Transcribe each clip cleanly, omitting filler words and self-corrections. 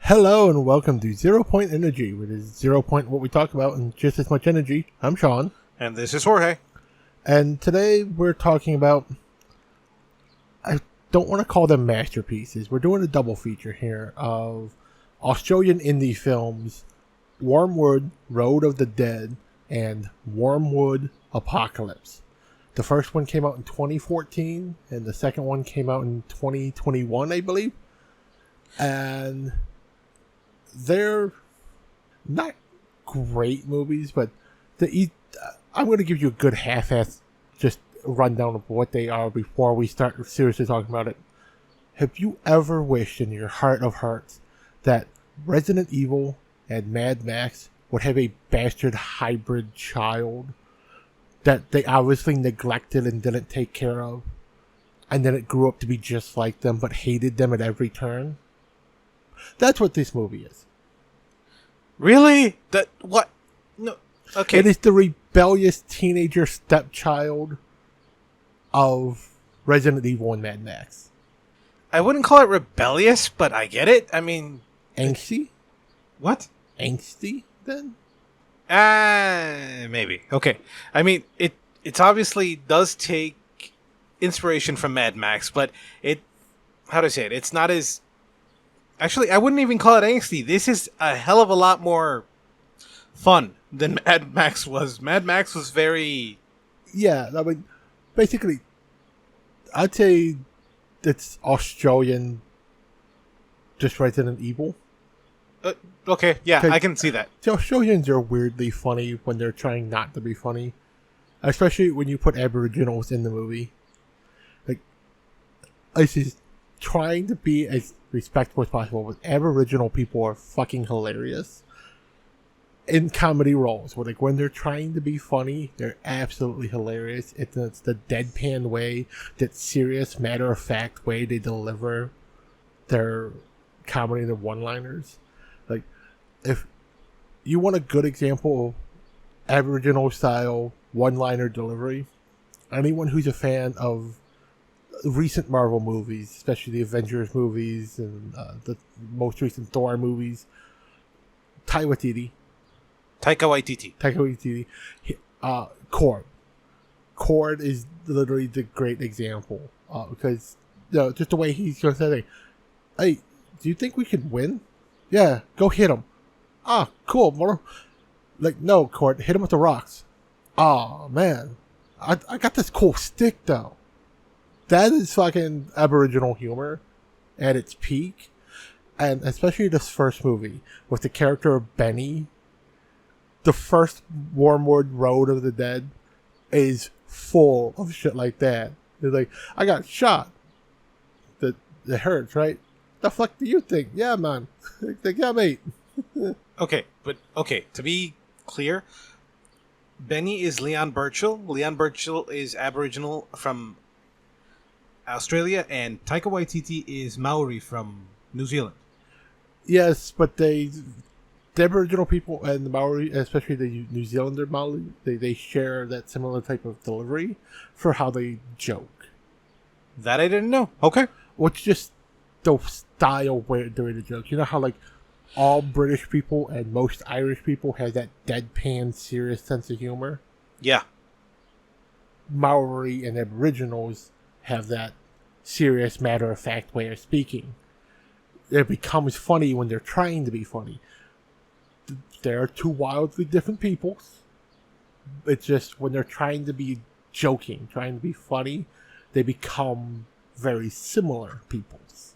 Hello and welcome to Zero Point Energy, which is 0 point what we talk about and just as much energy. I'm Sean. And this is Jorge. And today we're talking about, I don't want to call them masterpieces. We're doing a double feature here of Australian indie films, Wyrmwood, Road of the Dead, and Wyrmwood Apocalypse. The first one came out in 2014, and the second one came out in 2021, I believe. And they're not great movies, but I'm going to give you a good half-ass just rundown of what they are before we start seriously talking about it. Have you ever wished in your heart of hearts that Resident Evil and Mad Max would have a bastard hybrid child that they obviously neglected and didn't take care of, and then it grew up to be just like them but hated them at every turn? That's what this movie is. Really? What? No. Okay. It is the rebellious teenager stepchild of Resident Evil and Mad Max. I wouldn't call it rebellious, but I get it. I mean... Angsty? What? Angsty, then? Maybe. Okay. I mean, it's obviously does take inspiration from Mad Max, but how do I say it? It's not as... Actually, I wouldn't even call it angsty. This is a hell of a lot more fun than Mad Max was. Mad Max was very... Yeah, I mean, basically, I'd say it's Australian, just Resident Evil. Okay, yeah, I can see that. The Australians are weirdly funny when they're trying not to be funny. Especially when you put Aboriginals in the movie. Like, it's just trying to be as respectful as possible, but Aboriginal people are fucking hilarious in comedy roles. Where, like, when they're trying to be funny, they're absolutely hilarious. It's the deadpan way, that serious, matter-of-fact way they deliver their comedy, their one-liners. Like, if you want a good example of Aboriginal style one-liner delivery, anyone who's a fan of recent Marvel movies, especially the Avengers movies and the most recent Thor movies, Taika Waititi, Cord is literally the great example, because just the way he's going to say, hey, do you think we can win? Yeah, go hit him. Ah, cool, bro. Like, no, Cord, hit him with the rocks. Oh, man. I got this cool stick, though. That is fucking Aboriginal humor at its peak. And especially this first movie, with the character of Benny. The first Wyrmwood Road of the Dead is full of shit like that. It's like, I got shot. That hurts, right? The fuck do you think? Yeah, man. Like, yeah, mate. Okay, to be clear, Benny is Leon Burchill. Leon Burchill is Aboriginal from Australia, and Taika Waititi is Maori from New Zealand. Yes, but the Aboriginal people and the Maori, especially the New Zealander Maori, they share that similar type of delivery for how they joke. That I didn't know. Okay. Which just the style where they're doing the jokes. You know how, like, all British people and most Irish people have that deadpan, serious sense of humor? Yeah. Maori and Aboriginals have that serious, matter-of-fact way of speaking. It becomes funny when they're trying to be funny. They're two wildly different peoples. It's just when they're trying to be joking, trying to be funny, they become very similar peoples.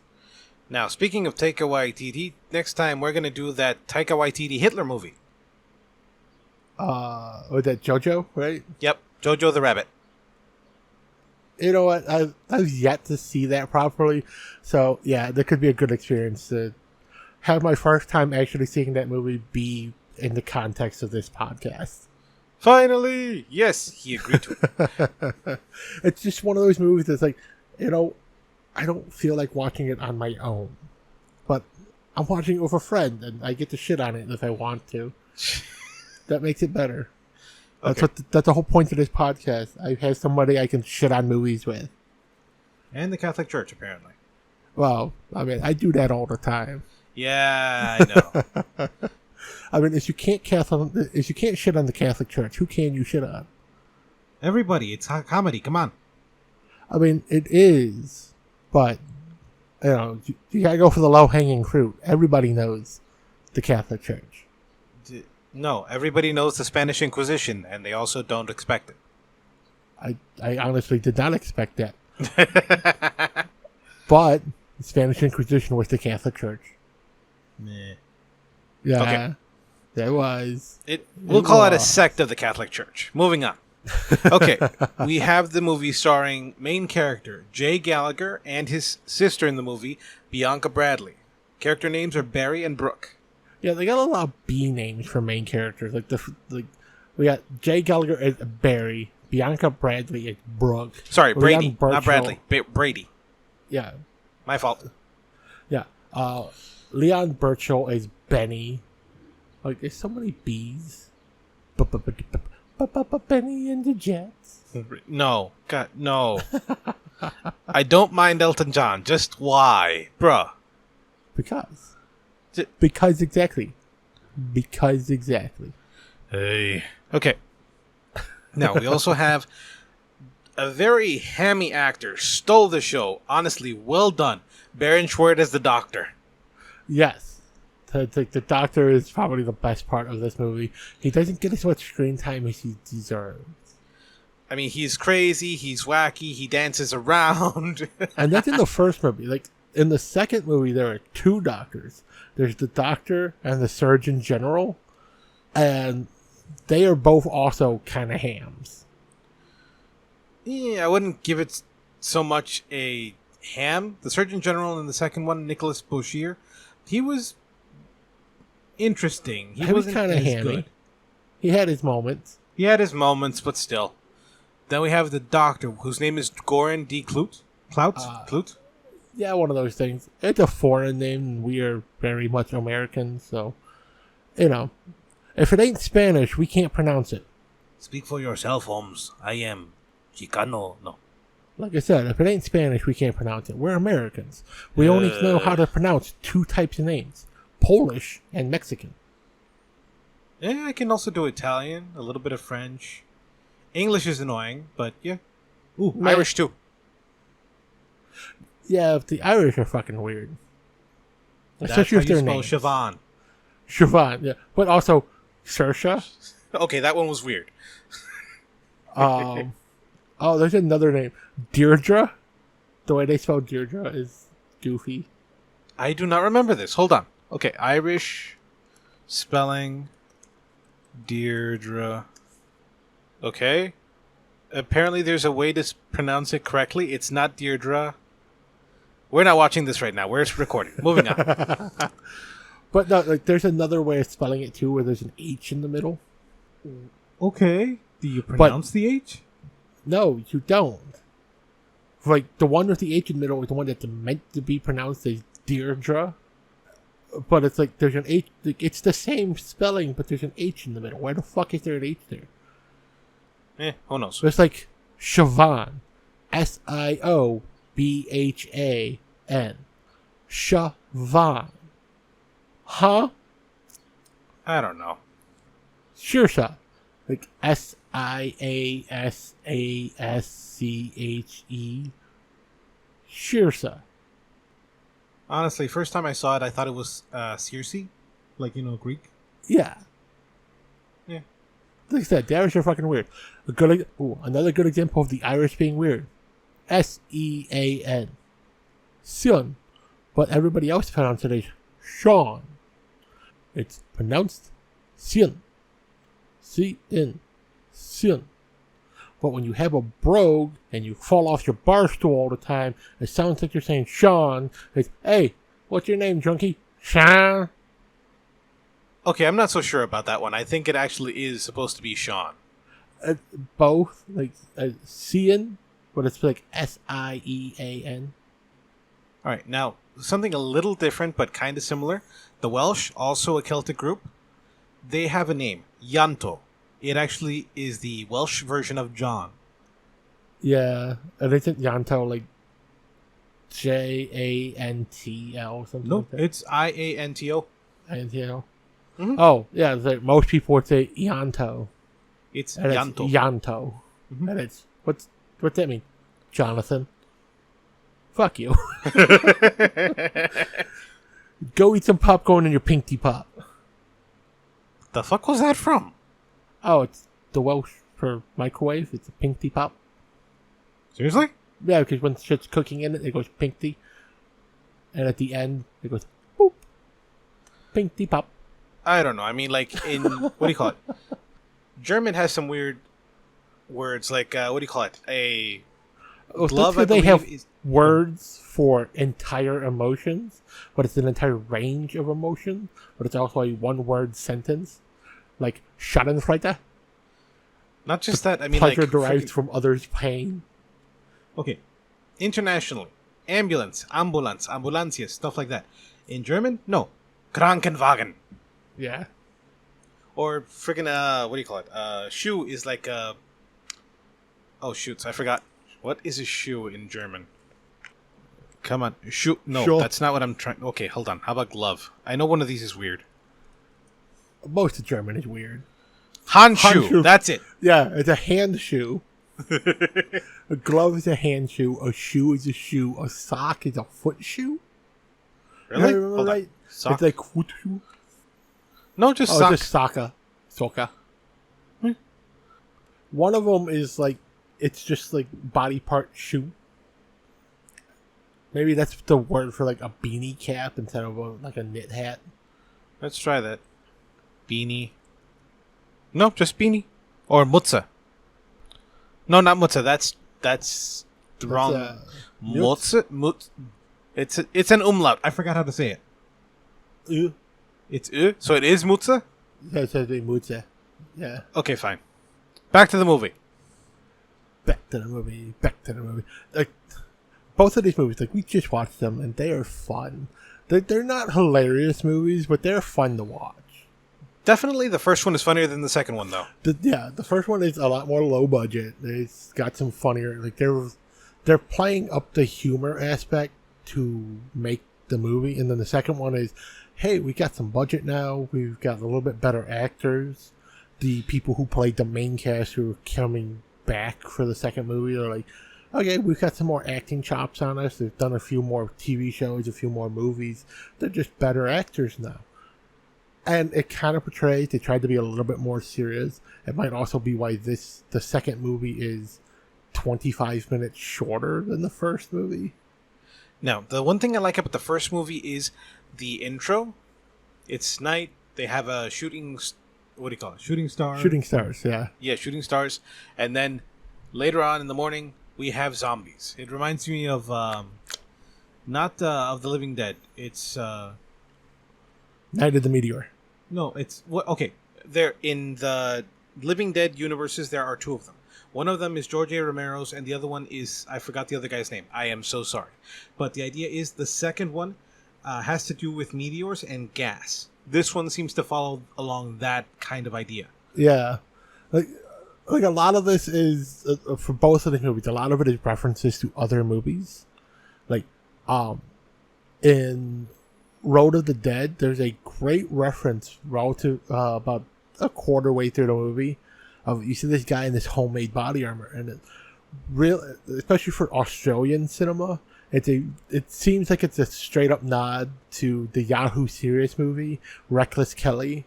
Now, speaking of Taika Waititi, next time we're going to do that Taika Waititi Hitler movie. Or that JoJo, right? Yep, Jojo the Rabbit. You know what? I've yet to see that properly. So, yeah, that could be a good experience to have my first time actually seeing that movie be in the context of this podcast. Finally! Yes, he agreed to it. It's just one of those movies that's like, I don't feel like watching it on my own. But I'm watching it with a friend, and I get to shit on it if I want to. That makes it better. Okay. That's the whole point of this podcast. I have somebody I can shit on movies with. And the Catholic Church, apparently. Well, I mean, I do that all the time. Yeah, I know. I mean, if you can't shit on the Catholic Church, who can you shit on? Everybody, it's a comedy. Come on. I mean, it is, but you gotta go for the low hanging fruit. Everybody knows the Catholic Church. No, everybody knows the Spanish Inquisition, and they also don't expect it. I honestly did not expect that. But the Spanish Inquisition was the Catholic Church. Meh. Yeah, okay. There was. We'll call it a sect of the Catholic Church. Moving on. Okay, we have the movie starring main character Jay Gallagher and his sister in the movie, Bianca Bradley. Character names are Barry and Brooke. Yeah, they got a lot of B names for main characters. Like we got Jay Gallagher as Barry, Bianca Bradley as Brooke. Sorry, Brady, not Bradley. Brady. Yeah, my fault. Yeah, Leon Burchill as Benny. Like, there's so many B's. Benny and the Jets. No. God, no. I don't mind Elton John. Just why? Bruh. Because. Because exactly. Because exactly. Hey. Okay. Now, we also have a very hammy actor. Stole the show. Honestly, well done. Baron Schwartz as the Doctor. Yes. The Doctor is probably the best part of this movie. He doesn't get as much screen time as he deserves. I mean, he's crazy, he's wacky, he dances around. And that's in the first movie. Like, in the second movie, there are two doctors. There's the Doctor and the Surgeon General. And they are both also kind of hams. Yeah, I wouldn't give it so much a ham. The Surgeon General in the second one, Nicholas Bouchier, he was interesting. He wasn't kind of as hammy. good. He had his moments. He had his moments, but still. Then we have the Doctor, whose name is Goran D. Kloot. Kloot? Yeah, one of those things. It's a foreign name, and we are very much American, so, if it ain't Spanish, we can't pronounce it. Speak for yourself, Holmes. I am Chicano. No. Like I said, if it ain't Spanish, we can't pronounce it. We're Americans. We only know how to pronounce two types of names. Polish and Mexican. Yeah, I can also do Italian, a little bit of French. English is annoying, but yeah. Ooh, Irish too. Yeah, the Irish are fucking weird. Especially if their names. Siobhan. Siobhan, yeah. But also, Saoirse. Okay, that one was weird. Oh, there's another name. Deirdre. The way they spell Deirdre is goofy. I do not remember this. Hold on. Okay, Irish spelling Deirdre. Okay. Apparently there's a way to pronounce it correctly. It's not Deirdre. We're not watching this right now. We're recording. Moving on. But no, like, there's another way of spelling it too, where there's an H in the middle. Okay. Do you pronounce the H? No, you don't. Like, the one with the H in the middle is the one that's meant to be pronounced as Deirdre. But it's like, there's an H, like, it's the same spelling, but there's an H in the middle. Why the fuck is there an H there? Who knows? So it's like Siobhan. Siobhan. Siobhan. Huh? I don't know. Saoirse. Like Siasasche. Saoirse. Honestly, first time I saw it, I thought it was Circe. Like, Greek. Yeah. Yeah. Like I said, the Irish are fucking weird. Another good example of the Irish being weird. Sean. Sion. But everybody else pronounces it as Sean. It's pronounced Sion. C-N. Sion. But when you have a brogue and you fall off your bar stool all the time, it sounds like you're saying Sean. It's, hey, what's your name, junkie? Sean. Okay, I'm not so sure about that one. I think it actually is supposed to be Sean. Both, like Cian, but it's like Siean. All right, now something a little different but kind of similar. The Welsh, also a Celtic group, they have a name, Yanto. It actually is the Welsh version of John. Yeah, and isn't Yanto like Jantl something. Nope, like that. it's IANTO. Antl. Mhm. Oh yeah, most people would say Yanto. It's And Yanto. It's Yanto. Mhm. And it's what's that mean? Jonathan. Fuck you. Go eat some popcorn in your pinky pop. The fuck was that from? Oh, it's the Welsh for microwave. It's a pinky pop. Seriously? Yeah, because when shit's cooking in it, it goes pinky. And at the end, it goes boop. Pinky pop. I don't know. I mean, like in what do you call it? German has some weird words. Like what do you call it? A glove. I They believe have is words for entire emotions, but it's an entire range of emotion. But it's also a one-word sentence, like Schadenfreude. not just that. I mean, Pleasure like derived from others' pain. okay, internationally, ambulance, Ambulance, Ambulancia, stuff like that. In German, no, Krankenwagen. Yeah. Or freaking what do you call it? Shoe is like oh shoots, I forgot. What is a shoe in German? Come on, shoe. No, Sure. that's not what I'm trying. Okay, hold on. How about glove? I know one of these is weird. Most of German is weird. Handschuh. Handschuh. That's it. Yeah, it's a hand shoe. A glove is a hand shoe. A shoe is a shoe. A sock is a foot shoe. Really? I remember Hold on. right? Sock? It's like foot shoe. No, just Oh, sock. it's just Soccer. Hmm. One of them is like, it's just like body part shoe. Maybe that's the word for like a beanie cap instead of like a knit hat. Let's try that. Beanie. No, just beanie. Or Mutze. No, not Mutze. That's the wrong. Mutze. It's an umlaut. I forgot how to say it. It's so it is Mutze? That's a Mutze. Yeah. Okay, fine. Back to the movie. Back to the movie. Like, both of these movies, like, we just watched them, and they are fun. They're not hilarious movies, but they're fun to watch. Definitely the first one is funnier than the second one, though. The first one is a lot more low budget. It's got some funnier, like, they're playing up the humor aspect to make the movie, and then the second one is, hey, we got some budget now, we've got a little bit better actors. The people who played the main cast who are coming back for the second movie are like, okay, we've got some more acting chops on us. They've done a few more TV shows, a few more movies. They're just better actors now. And it kind of portrays, they tried to be a little bit more serious. It might also be why the second movie is 25 minutes shorter than the first movie. Now, the one thing I like about the first movie is the intro. It's night. They have a shooting... What do you call it? Shooting star? Shooting stars, yeah. Yeah, shooting stars. And then later on in the morning, we have zombies. It reminds me of... not of The Living Dead. It's... Night of the Meteor. No, it's... Okay, there in the Living Dead universes, there are two of them. One of them is George A. Romero's, and the other one is... I forgot the other guy's name. I am so sorry. But the idea is the second one has to do with meteors and gas. This one seems to follow along that kind of idea. Yeah. Like a lot of this is, for both of the movies, a lot of it is references to other movies. Like, in Road of the Dead, there's a great reference relative, about a quarter way through the movie, of you see this guy in this homemade body armor, and it real, especially for Australian cinema, it seems like it's a straight up nod to the Yahoo Serious movie Reckless Kelly,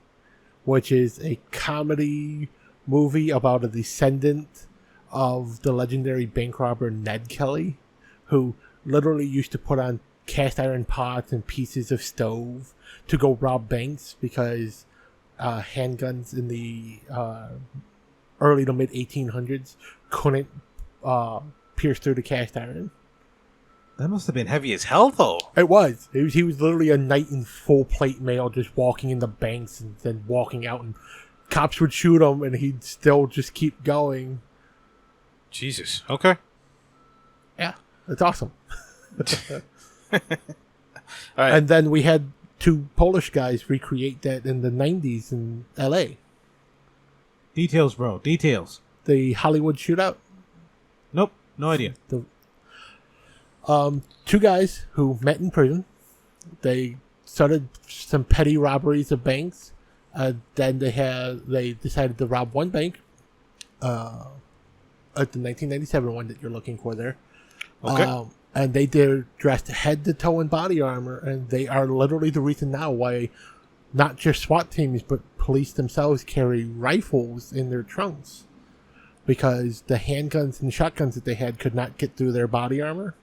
which is a comedy movie about a descendant of the legendary bank robber Ned Kelly, who literally used to put on cast iron pots and pieces of stove to go rob banks because handguns in the early to mid 1800s couldn't pierce through the cast iron. That must have been heavy as hell, though. It was. He was literally a knight in full plate mail, just walking in the banks and then walking out, and cops would shoot him, and he'd still just keep going. Jesus. Okay. Yeah, it's awesome. All right. And then we had two Polish guys recreate that in the 90s in LA. Details, bro. Details. The Hollywood shootout. Nope. No idea. Two guys who met in prison. They started some petty robberies of banks. Then they decided to rob one bank. At the 1997 one that you're looking for there. Okay. And they're dressed head to toe in body armor, and they are literally the reason now why not just SWAT teams but police themselves carry rifles in their trunks, because the handguns and shotguns that they had could not get through their body armor.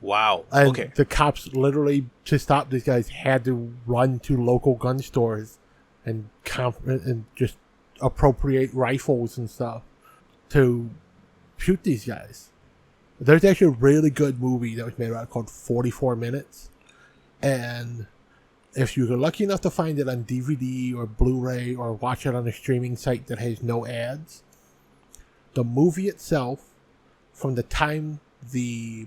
Wow. And Okay. the cops literally, to stop these guys, had to run to local gun stores and just appropriate rifles and stuff to shoot these guys. There's actually a really good movie that was made about called 44 Minutes. And if you're lucky enough to find it on DVD or Blu-ray or watch it on a streaming site that has no ads, the movie itself, from the time the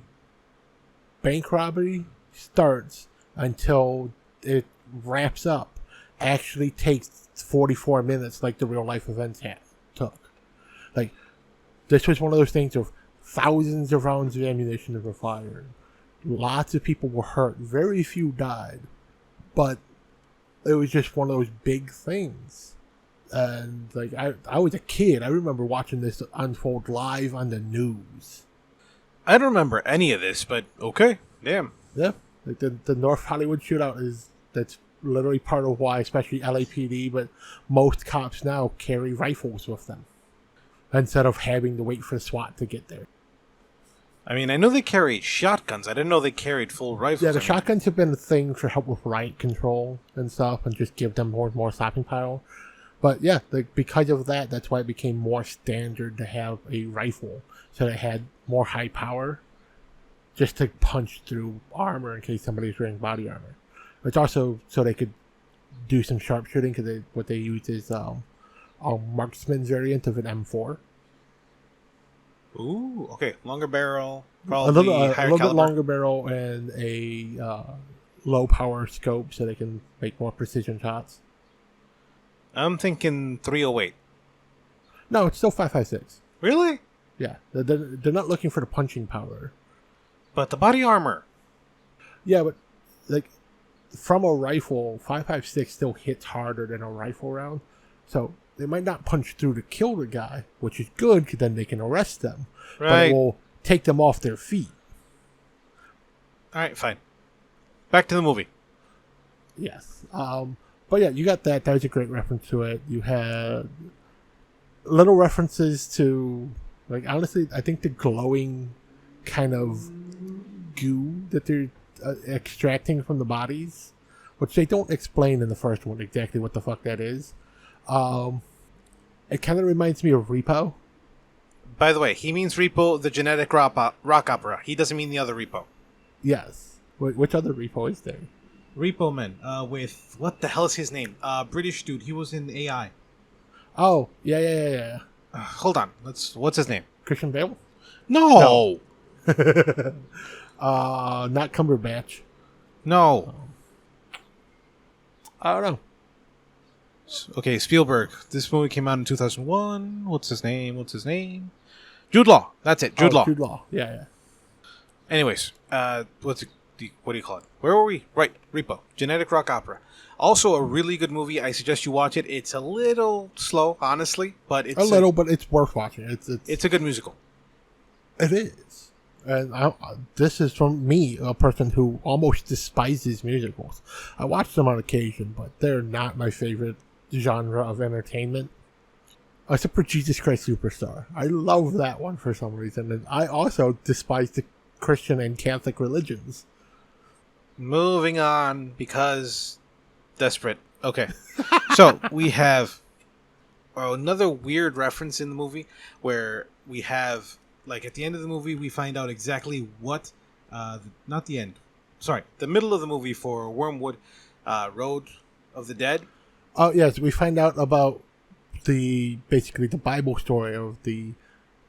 bank robbery starts until it wraps up, actually takes 44 minutes like the real life events took. Like, this was one of those things of thousands of rounds of ammunition that were fired. Lots of people were hurt. Very few died. But it was just one of those big things. And like I was a kid. I remember watching this unfold live on the news. I don't remember any of this, but okay. Damn. Yeah. Like the North Hollywood shootout that's literally part of why, especially LAPD, but most cops now carry rifles with them instead of having to wait for SWAT to get there. I mean, I know they carry shotguns. I didn't know they carried full rifles. Yeah, the shotguns have been a thing for help with riot control and stuff, and just give them more and more stopping power. But yeah, like because of that, that's why it became more standard to have a rifle, so they had more high power, just to punch through armor in case somebody's wearing body armor. It's also so they could do some sharpshooting, because what they use is a marksman's variant of an M4. Ooh, okay. Longer barrel, probably A higher little caliber. bit longer barrel and a low power scope, so they can make more precision shots. I'm thinking 308. No, it's still 5.56. Really? Yeah, they're not looking for the punching power. But the body armor. Yeah, but like from a rifle, 5.56 still hits harder than a rifle round. So they might not punch through to kill the guy, which is good because then they can arrest them. But Right. it will take them off their feet. All right, fine. Back to the movie. Yes. But yeah, you got that. That was a great reference to it. You had little references to, like, honestly, I think the glowing kind of goo that they're extracting from the bodies, which they don't explain in the first one exactly what the fuck that is. It kind of reminds me of Repo. By the way, he means Repo, the genetic rock opera. He doesn't mean the other Repo. Yes. Which other Repo is there? Repo Man, with what the hell is his name? British dude. He was in AI. Oh, yeah. Hold on. What's his name? Christian Bale? No. Not Cumberbatch. No. I don't know. Okay, Spielberg. This movie came out in 2001. What's his name? Jude Law. That's it. Jude Law. Jude Law. Yeah. Anyways, what do you call it? Where were we? Right, Repo. Genetic rock opera. Also a really good movie. I suggest you watch it. It's a little slow, honestly, but it's but it's worth watching. It's a good musical. It is. And this is from me, a person who almost despises musicals. I watch them on occasion, but they're not my favorite genre of entertainment. Except for Jesus Christ Superstar. I love that one for some reason. And I also despise the Christian and Catholic religions. Moving on, because desperate. Okay. So, we have another weird reference in the movie where we have, like, at the end of the movie, we find out exactly what, not the end, sorry, the middle of the movie for Wyrmwood, Road of the Dead. Oh, yes, we find out about basically the Bible story of the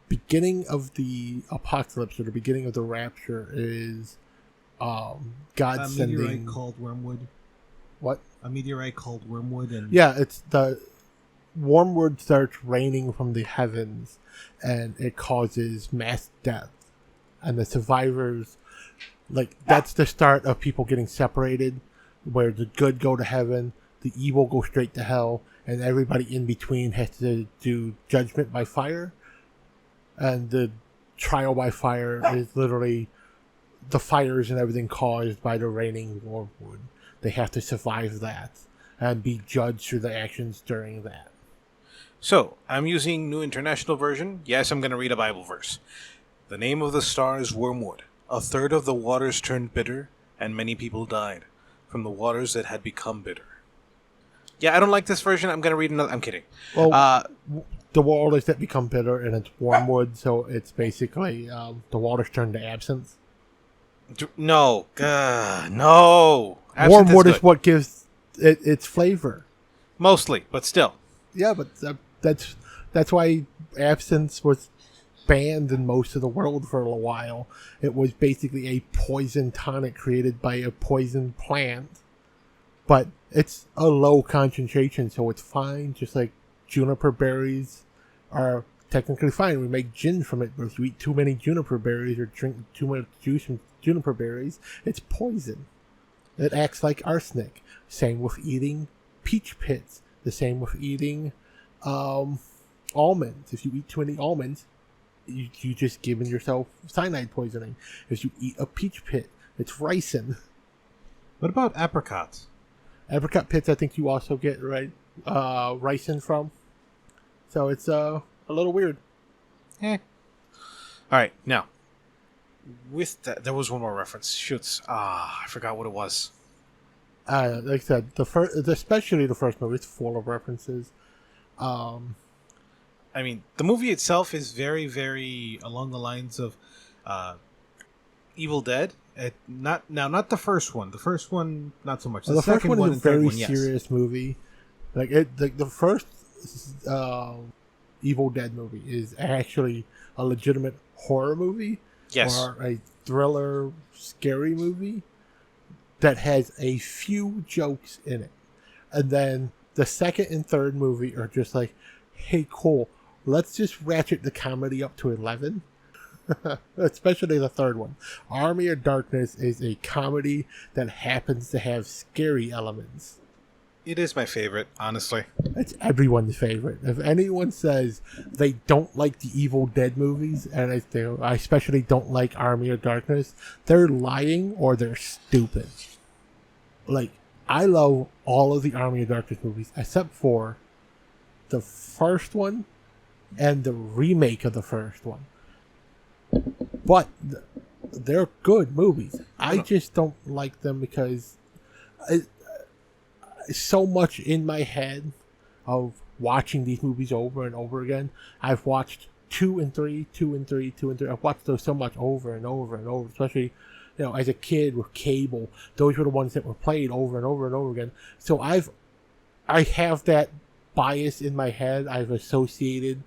beginning of the apocalypse, or the beginning of the rapture, is God sending... A meteorite called Wyrmwood. What? A meteorite called Wyrmwood. And Yeah, it's the... Wormwood starts raining from the heavens, and it causes mass death. and the survivors, like, that's the start of people getting separated, where the good go to heaven, the evil go straight to hell, and everybody in between has to do judgment by fire. And the trial by fire is literally the fires and everything caused by the raining wormwood. They have to survive that and be judged for the actions during that. So, I'm using New International Version. Yes, I'm going to read a Bible verse. The name of the star is Wormwood. A third of the waters turned bitter, and many people died from the waters that had become bitter. Yeah, I don't like this version. I'm going to read another. I'm kidding. Well, the waters that become bitter, and it's wormwood, so it's basically the waters turn to absinthe. No. No. Absinthe Wormwood is is what gives it its flavor. Mostly, but still. Yeah, but that's why absinthe was banned in most of the world for a while. It was basically a poison tonic created by a poison plant, but it's a low concentration, so it's fine. Just like juniper berries are technically fine. We make gin from it, but if you eat too many juniper berries or drink too much juice from juniper berries, it's poison. It acts like arsenic. Same with eating peach pits. The same with eating almonds. If you eat too many almonds, you just giving yourself cyanide poisoning. If you eat a peach pit, it's ricin. What about apricots? Apricot pits, I think you also get ricin from. So it's a little weird. All right, now with that, there was one more reference. Shoots. I forgot what it was. Like I said, especially the first movie, it's full of references. I mean, the movie itself is very, very along the lines of Evil Dead. Not the first one. The first one, not so much. The first second one is a very one, yes. serious movie. The first Evil Dead movie is actually a legitimate horror movie. Yes. Or a thriller, scary movie that has a few jokes in it. And then the second and third movie are just like, hey, cool, let's just ratchet the comedy up to 11. Especially the third one. Army of Darkness is a comedy that happens to have scary elements. It is my favorite, honestly. It's everyone's favorite. If anyone says they don't like the Evil Dead movies, and I especially don't like Army of Darkness, they're lying or they're stupid. Like, I love all of the Army of Darkness movies except for the first one and the remake of the first one. But they're good movies. I just don't like them because so much in my head of watching these movies over and over again. I've watched 2 and 3. I've watched those so much over and over and over, especially, as a kid with cable. Those were the ones that were played over and over and over again. So I have that bias in my head. I've associated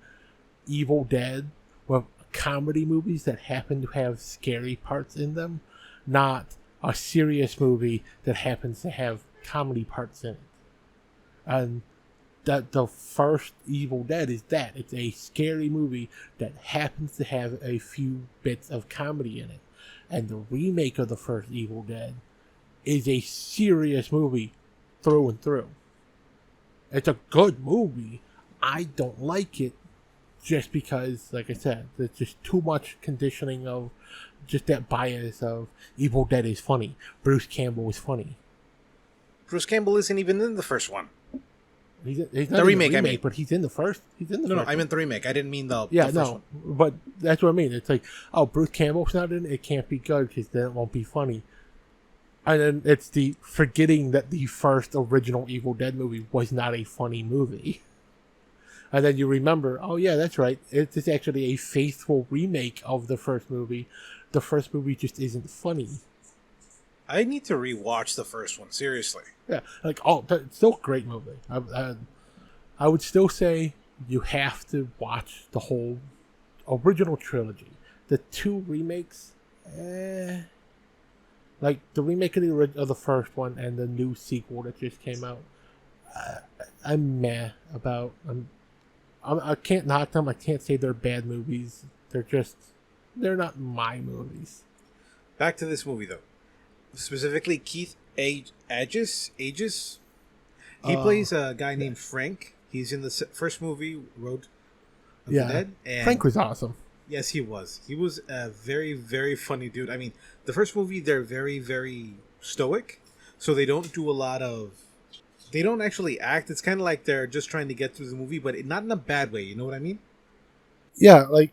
Evil Dead with comedy movies that happen to have scary parts in them, not a serious movie that happens to have comedy parts in it. And that the first Evil Dead is that. It's a scary movie that happens to have a few bits of comedy in it. And the remake of the first Evil Dead is a serious movie through and through. It's a good movie. I don't like it just because, like I said, there's just too much conditioning of just that bias of Evil Dead is funny. Bruce Campbell is funny. Bruce Campbell isn't even in the first one. He's not The in the remake, remake, I mean. but he's in the first. No, I meant the remake. I didn't mean the Yeah, first one. but that's what I mean. It's like, oh, Bruce Campbell's not in it. It can't be good because then it won't be funny. And then it's the forgetting that the first original Evil Dead movie was not a funny movie. And then you remember, oh yeah, that's right. It's actually a faithful remake of the first movie. The first movie just isn't funny. I need to rewatch the first one, seriously. Yeah, like, it's still a great movie. I would still say you have to watch the whole original trilogy. The 2 remakes, like the remake of the first one and the new sequel that just came out, I'm meh about. I can't knock them. I can't say they're bad movies. They're just they're not my movies. Back to this movie, though. Specifically, Keith Aegis. He plays a guy named Frank. He's in the first movie, Road of the Dead. And Frank was awesome. yes, he was. He was a very, very funny dude. I mean, the first movie, they're very, very stoic. So they don't do a lot of... They don't actually act. It's kind of like they're just trying to get through the movie, but not in a bad way. You know what I mean? Yeah, like,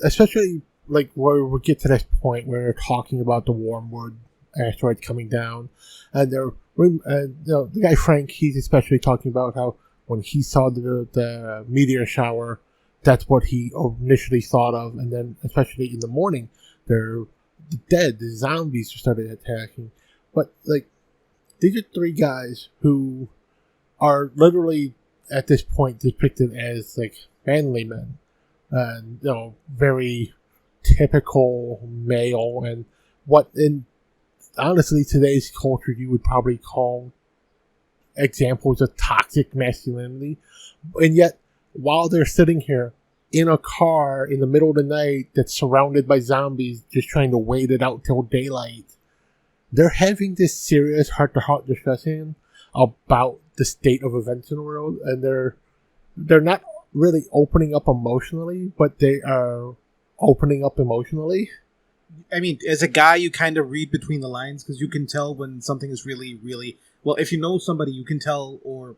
especially like where we get to this point where they're talking about the Wyrmwood asteroid coming down, and the guy Frank, he's especially talking about how when he saw the meteor shower, that's what he initially thought of, and then especially in the morning, the zombies started attacking, but like these are three guys who are literally at this point depicted as like manly men, and very typical male, and what in honestly today's culture you would probably call examples of toxic masculinity. And yet while they're sitting here in a car in the middle of the night that's surrounded by zombies just trying to wait it out till daylight, they're having this serious heart-to-heart discussion about the state of events in the world, and they're not really opening up emotionally, but they are opening up emotionally. I mean, as a guy, you kind of read between the lines because you can tell when something is really, really... Well, if you know somebody, you can tell, or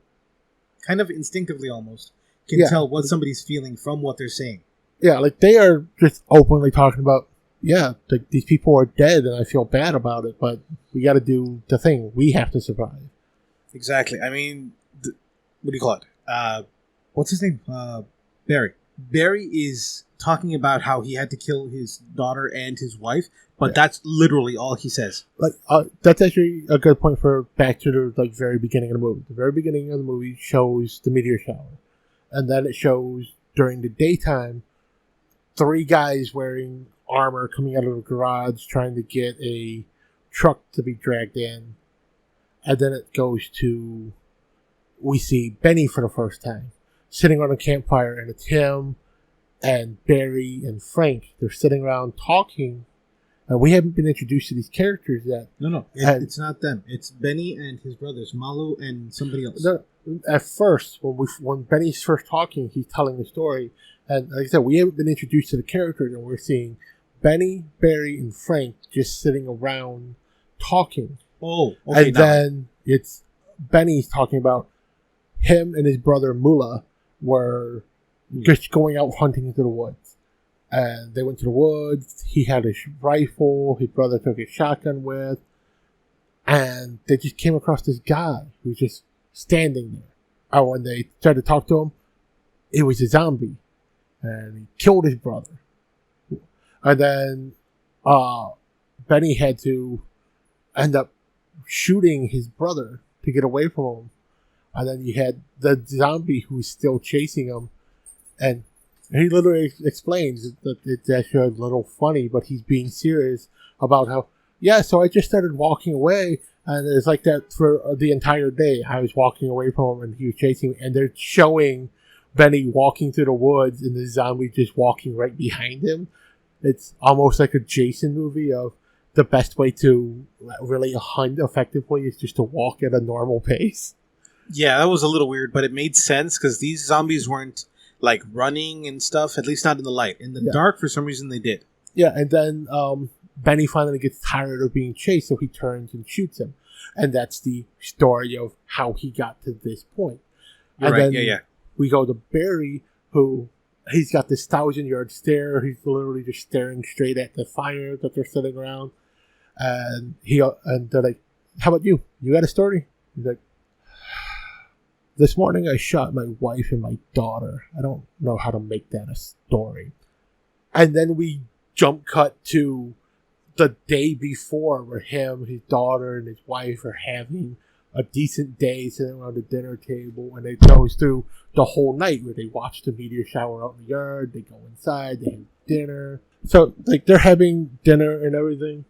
kind of instinctively almost, can tell what somebody's feeling from what they're saying. Yeah, like they are just openly talking about, like these people are dead and I feel bad about it, but we got to do the thing. We have to survive. Exactly. I mean, what do you call it? What's his name? Barry. Barry is talking about how he had to kill his daughter and his wife, but that's literally all he says. Like that's actually a good point for back to the like very beginning of the movie. The very beginning of the movie shows the meteor shower, and then it shows during the daytime three guys wearing armor coming out of the garage trying to get a truck to be dragged in, and then it goes to we see Benny for the first time sitting on a campfire, and it's him and Barry and Frank. They're sitting around talking, and we haven't been introduced to these characters yet. No, it's not them. It's Benny and his brothers, Malu and somebody else. At first, when Benny's first talking, he's telling the story, and like I said, we haven't been introduced to the characters, and we're seeing Benny, Barry, and Frank just sitting around talking. Oh, okay. And then it's Benny's talking about him and his brother Mula were just going out hunting into the woods. And they went to the woods. He had his rifle. His brother took his shotgun with. And they just came across this guy who was just standing there. And when they tried to talk to him, it was a zombie. And he killed his brother. And then Benny had to end up shooting his brother to get away from him. And then you had the zombie who's still chasing him. And he literally explains that it's actually a little funny, but he's being serious about how, so I just started walking away, and it's like that for the entire day. I was walking away from him, and he was chasing me, and they're showing Benny walking through the woods, and the zombie just walking right behind him. It's almost like a Jason movie of the best way to really hunt effectively is just to walk at a normal pace. Yeah, that was a little weird, but it made sense because these zombies weren't like running and stuff, at least not in the light. In the dark, for some reason, they did. Yeah, and then Benny finally gets tired of being chased, so he turns and shoots him. And that's the story of how he got to this point. You're and right, then we go to Barry, who he's got this 1,000-yard stare. He's literally just staring straight at the fire that they're sitting around. And they're like, how about you? You got a story? He's like, this morning I shot my wife and my daughter. I don't know how to make that a story. And then we jump cut to the day before where him, his daughter, and his wife are having a decent day sitting around the dinner table. And it goes through the whole night where they watch the meteor shower out in the yard. They go inside. They have dinner. So, like, they're having dinner and everything.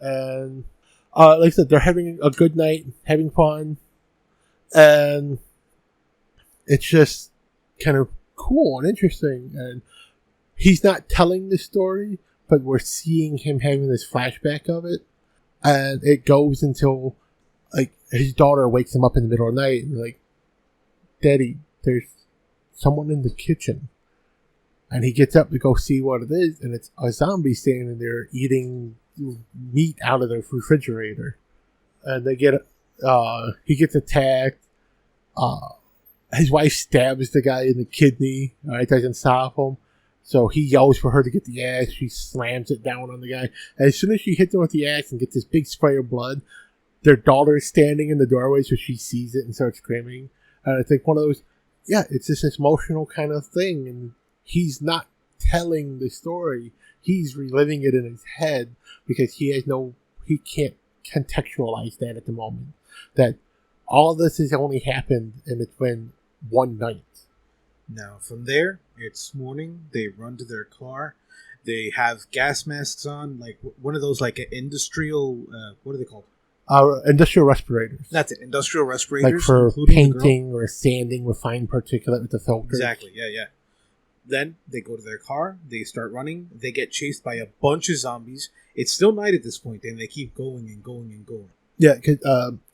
And, like I said, they're having a good night, having fun. And it's just kind of cool and interesting. And he's not telling the story, but we're seeing him having this flashback of it. And it goes until, like, his daughter wakes him up in the middle of the night and, like, Daddy, there's someone in the kitchen. And he gets up to go see what it is, and it's a zombie standing there eating meat out of the refrigerator. And they get, he gets attacked. His wife stabs the guy in the kidney. It doesn't stop him. So he yells for her to get the axe. She slams it down on the guy. And as soon as she hits him with the axe and gets this big spray of blood, their daughter is standing in the doorway, so she sees it and starts screaming. And I think one of those, it's this emotional kind of thing. And he's not telling the story. He's reliving it in his head because he can't contextualize that at the moment. That all this has only happened and it's been one night. Now, from there, it's morning. They run to their car. They have gas masks on, like one of those, like industrial. What are they called? Industrial respirators. That's it. Industrial respirators, like for painting or sanding with fine particulate with the filter. Exactly. Yeah. Then they go to their car. They start running. They get chased by a bunch of zombies. It's still night at this point, and they keep going and going and going. Yeah, because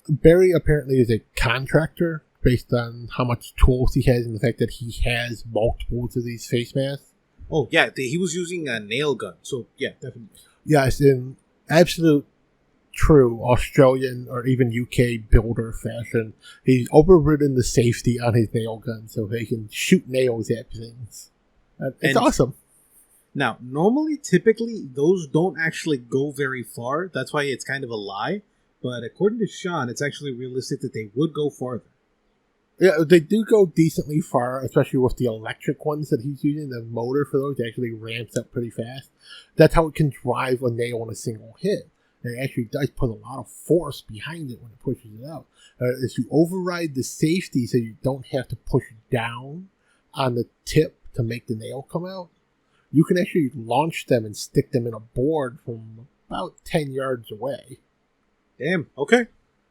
Barry apparently is a contractor based on how much tools he has and the fact that he has multiples of these face masks. Oh, yeah, he was using a nail gun. So, yeah, definitely. Yes, in absolute true Australian or even UK builder fashion, he's overridden the safety on his nail gun so he can shoot nails at things. It's awesome. Now, normally, typically, those don't actually go very far. That's why it's kind of a lie. But according to Sean, it's actually realistic that they would go farther. Yeah, they do go decently far, especially with the electric ones that he's using. The motor for those actually ramps up pretty fast. That's how it can drive a nail in a single hit. And it actually does put a lot of force behind it when it pushes it out. If you override the safety so you don't have to push down on the tip to make the nail come out, you can actually launch them and stick them in a board from about 10 yards away. Damn, okay.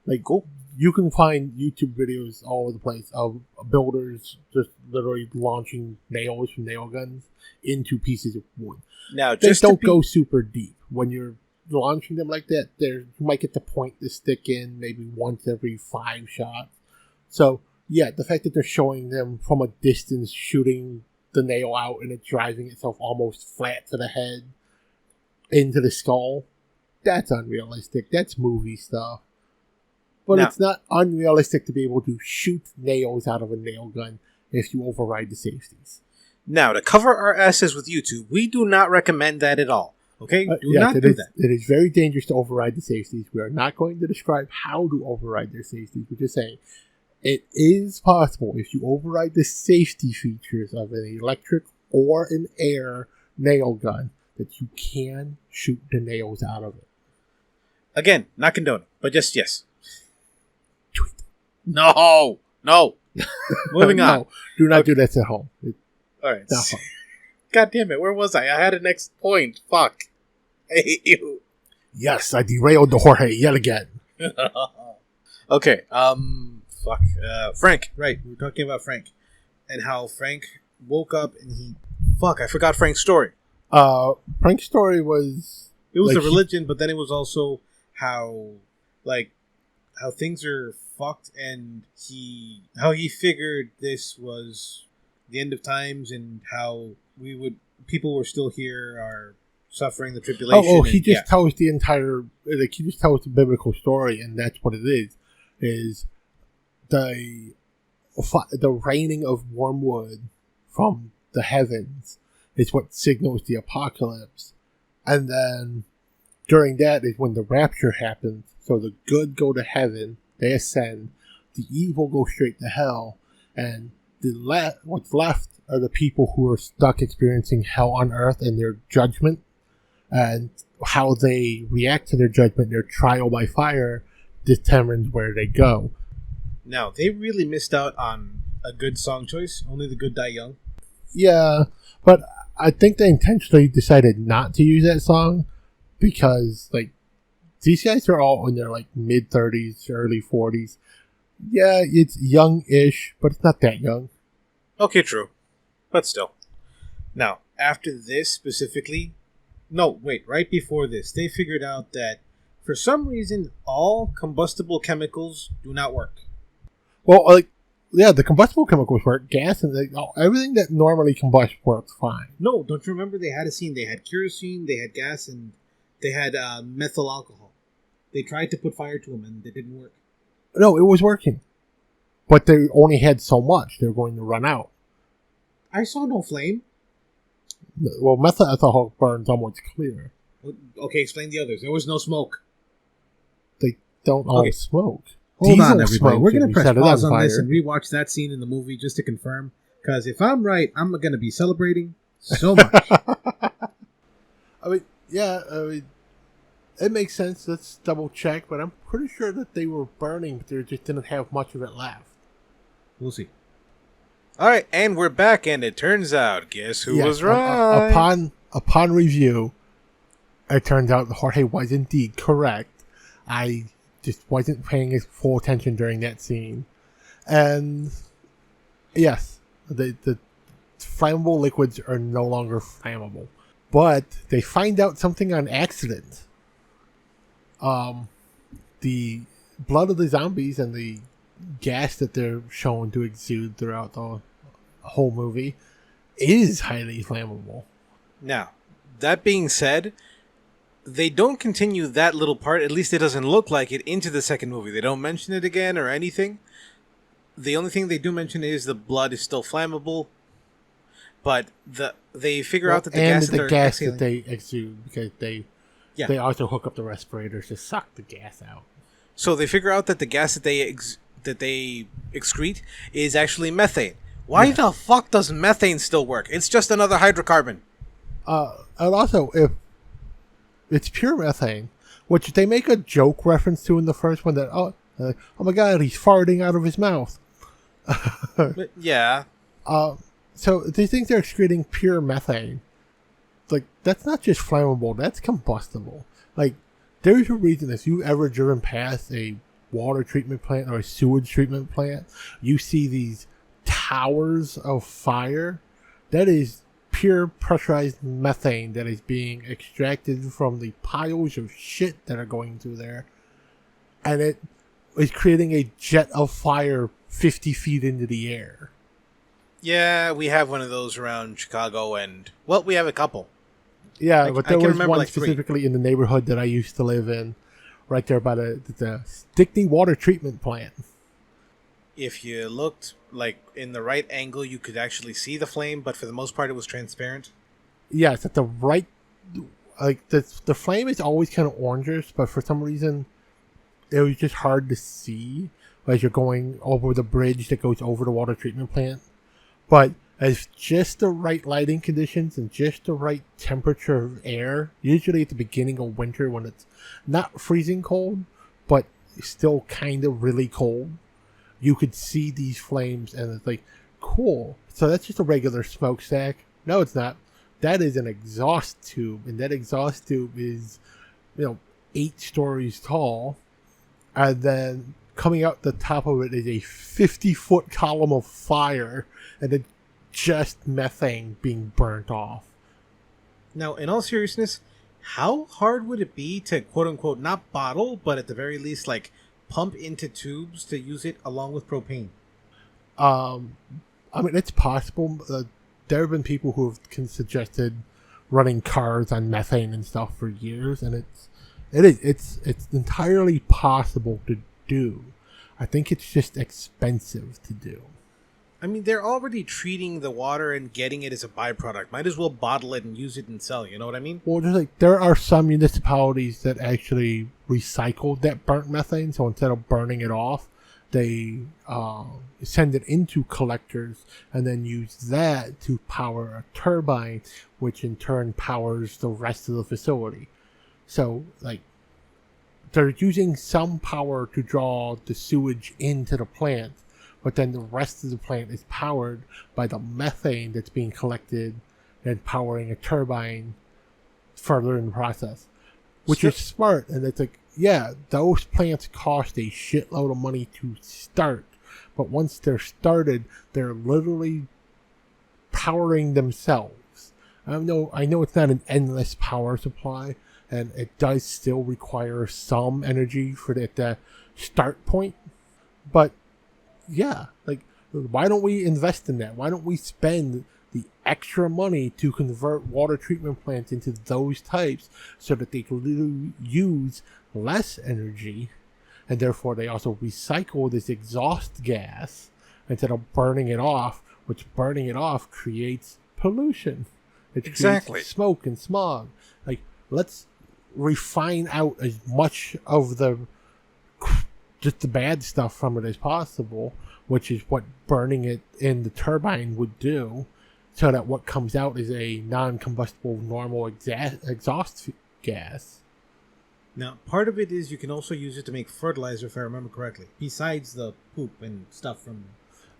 Like, cool. You can find YouTube videos all over the place of builders just literally launching nails from nail guns into pieces of wood. Now, they don't go super deep. When you're launching them like that, you might get the point to stick in maybe once every 5 shots. So, yeah, the fact that they're showing them from a distance shooting the nail out and it driving itself almost flat to the head into the skull, that's unrealistic. That's movie stuff. But it's not unrealistic to be able to shoot nails out of a nail gun if you override the safeties. Now, to cover our asses with YouTube, we do not recommend that at all. Okay? Do not do that. It is very dangerous to override the safeties. We are not going to describe how to override their safeties. We're just saying it is possible if you override the safety features of an electric or an air nail gun that you can shoot the nails out of it. Again, not condoning, but just yes. Tweet. No. Moving on. No, do not do that at home. All right. God damn it! Where was I? I had a next point. Fuck. I hate you. Yes, I derailed the Jorge yet again. Okay. Fuck. Frank. Right. We were talking about Frank and how Frank woke up and he. Fuck. I forgot Frank's story. Frank's story was. It was the religion, but then it was also how things are fucked, and how he figured this was the end of times, and how people were still here are suffering the tribulation. He just tells the entire, he just tells the biblical story, and that's what it is the raining of wormwood from the heavens is what signals the apocalypse, and then during that is when the rapture happens. So the good go to heaven, they ascend, the evil go straight to hell, and what's left are the people who are stuck experiencing hell on earth and their judgment, and how they react to their judgment, their trial by fire, determines where they go. Now, they really missed out on a good song choice. Only the good die young. Yeah, but I think they intentionally decided not to use that song because, these guys are all in their, mid-30s, early 40s. Yeah, it's young-ish, but it's not that young. Okay, true. But still. Now, after this specifically, no, wait, right before this, they figured out that for some reason all combustible chemicals do not work. Well, yeah, the combustible chemicals work. Gas and everything that normally combusts works fine. No, don't you remember they had a scene? They had kerosene, they had gas, and they had methyl alcohol. They tried to put fire to them, and it didn't work. No, it was working. But they only had so much. They were going to run out. I saw no flame. Well, methyl alcohol burns almost clear. Okay, explain the others. There was no smoke. They don't all smoke. Hold Diesel on, everybody. We're going to press pause on this fire. and rewatch that scene in the movie just to confirm. Because if I'm right, I'm going to be celebrating so much. It makes sense. Let's double check. But I'm pretty sure that they were burning, but they just didn't have much of it left. We'll see. All right, and we're back, and it turns out, guess who was right? Upon review, it turns out Jorge was indeed correct. I just wasn't paying his full attention during that scene. And yes, the flammable liquids are no longer flammable. But they find out something on accident. The blood of the zombies and the gas that they're shown to exude throughout the whole movie is highly flammable. Now, that being said, they don't continue that little part, at least it doesn't look like it, into the second movie. They don't mention it again or anything. The only thing they do mention is the blood is still flammable, but they figure out that the gas that they exude, because they also hook up the respirators to suck the gas out. So they figure out that the gas that they excrete is actually methane. Why the fuck does methane still work? It's just another hydrocarbon. And also, if it's pure methane, which they make a joke reference to in the first one, that oh my god, he's farting out of his mouth. But, yeah. So these things are excreting pure methane. Like, that's not just flammable, that's combustible. Like, there's a reason if you've ever driven past a water treatment plant or a sewage treatment plant, you see these towers of fire. That is pure pressurized methane that is being extracted from the piles of shit that are going through there. And it is creating a jet of fire 50 feet into the air. Yeah, we have one of those around Chicago, and, well, we have a couple. Yeah, but there was one like specifically in the neighborhood that I used to live in, right there by the Stickney water treatment plant. If you looked, like, in the right angle, you could actually see the flame, but for the most part, it was transparent. Yes, at the right... Like, the flame is always kind of orangish, but for some reason, it was just hard to see as you're going over the bridge that goes over the water treatment plant. But as just the right lighting conditions and just the right temperature of air, usually at the beginning of winter when it's not freezing cold, but still kind of really cold, you could see these flames, and it's like, cool. So that's just a regular smokestack. No, it's not. That is an exhaust tube, and that exhaust tube is, 8 stories tall, and then coming out the top of it is a 50-foot column of fire, and then just methane being burnt off. Now, in all seriousness, how hard would it be to, quote-unquote, not bottle, but at the very least, like, pump into tubes to use it along with propane? I mean, it's possible. There have been people who have suggested running cars on methane and stuff for years, and it's entirely possible to do. I think it's just expensive to do. I mean, they're already treating the water and getting it as a byproduct. Might as well bottle it and use it and sell, you know what I mean? Well, there are some municipalities that actually recycle that burnt methane, so instead of burning it off, they send it into collectors and then use that to power a turbine, which in turn powers the rest of the facility. So, like, they're using some power to draw the sewage into the plant, but then the rest of the plant is powered by the methane that's being collected and powering a turbine further in the process, which is smart. And it's like, yeah, those plants cost a shitload of money to start, but once they're started, they're literally powering themselves. I know it's not an endless power supply, and it does still require some energy for the start point. But yeah, like, why don't we invest in that? Why don't we spend the extra money to convert water treatment plants into those types so that they can literally use less energy, and therefore they also recycle this exhaust gas instead of burning it off, which burning it off creates pollution. It Exactly. creates smoke and smog. Like, let's refine out as much of just the bad stuff from it as possible, which is what burning it in the turbine would do, so that what comes out is a non-combustible normal exhaust gas. Now, part of it is you can also use it to make fertilizer, if I remember correctly, besides the poop and stuff from...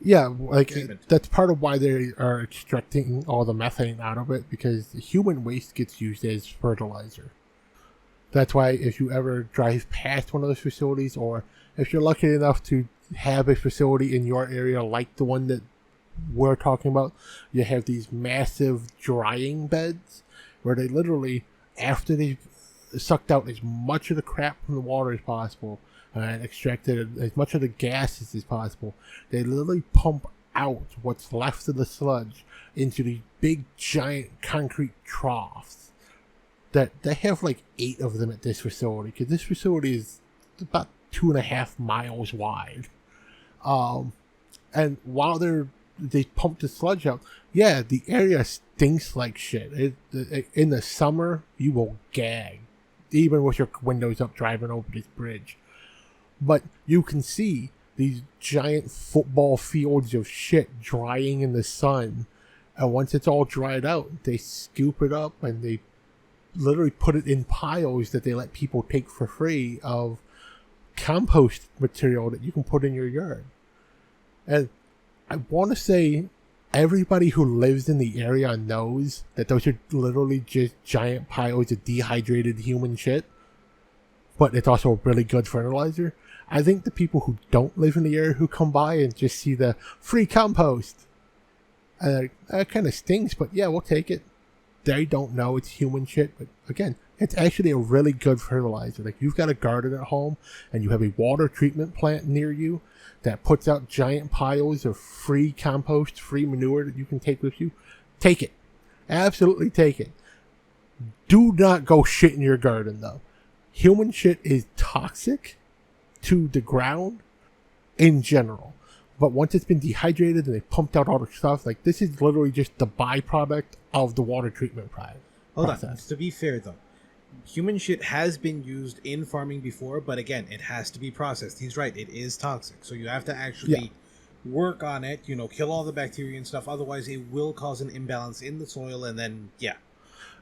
Yeah, like, treatment. that's part of why they are extracting all the methane out of it, because human waste gets used as fertilizer. That's why if you ever drive past one of those facilities, or if you're lucky enough to have a facility in your area like the one that we're talking about, you have these massive drying beds where they literally, after they've sucked out as much of the crap from the water as possible and extracted as much of the gases as possible, they literally pump out what's left of the sludge into these big giant concrete troughs that they have like 8 of them at this facility, because this facility is about 2.5 miles wide. And while they pump the sludge out, yeah, the area stinks like shit. In the summer, you will gag, even with your windows up driving over this bridge. But you can see these giant football fields of shit drying in the sun. And once it's all dried out, they scoop it up and they literally put it in piles that they let people take for free of compost material that you can put in your yard. And I want to say everybody who lives in the area knows that those are literally just giant piles of dehydrated human shit, but it's also really good fertilizer. I think the people who don't live in the area, who come by and just see the free compost, that kind of stings, but yeah, we'll take it. They don't know it's human shit, but again, it's actually a really good fertilizer. Like, you've got a garden at home and you have a water treatment plant near you that puts out giant piles of free compost, free manure that you can take with you. Take it. Absolutely take it. Do not go shit in your garden, though. Human shit is toxic to the ground in general. But once it's been dehydrated and they pumped out all the stuff, like, this is literally just the byproduct of the water treatment process. Hold on. To be fair, though, human shit has been used in farming before, but again, it has to be processed. He's right, it is toxic. So you have to actually work on it, kill all the bacteria and stuff. Otherwise, it will cause an imbalance in the soil, and then,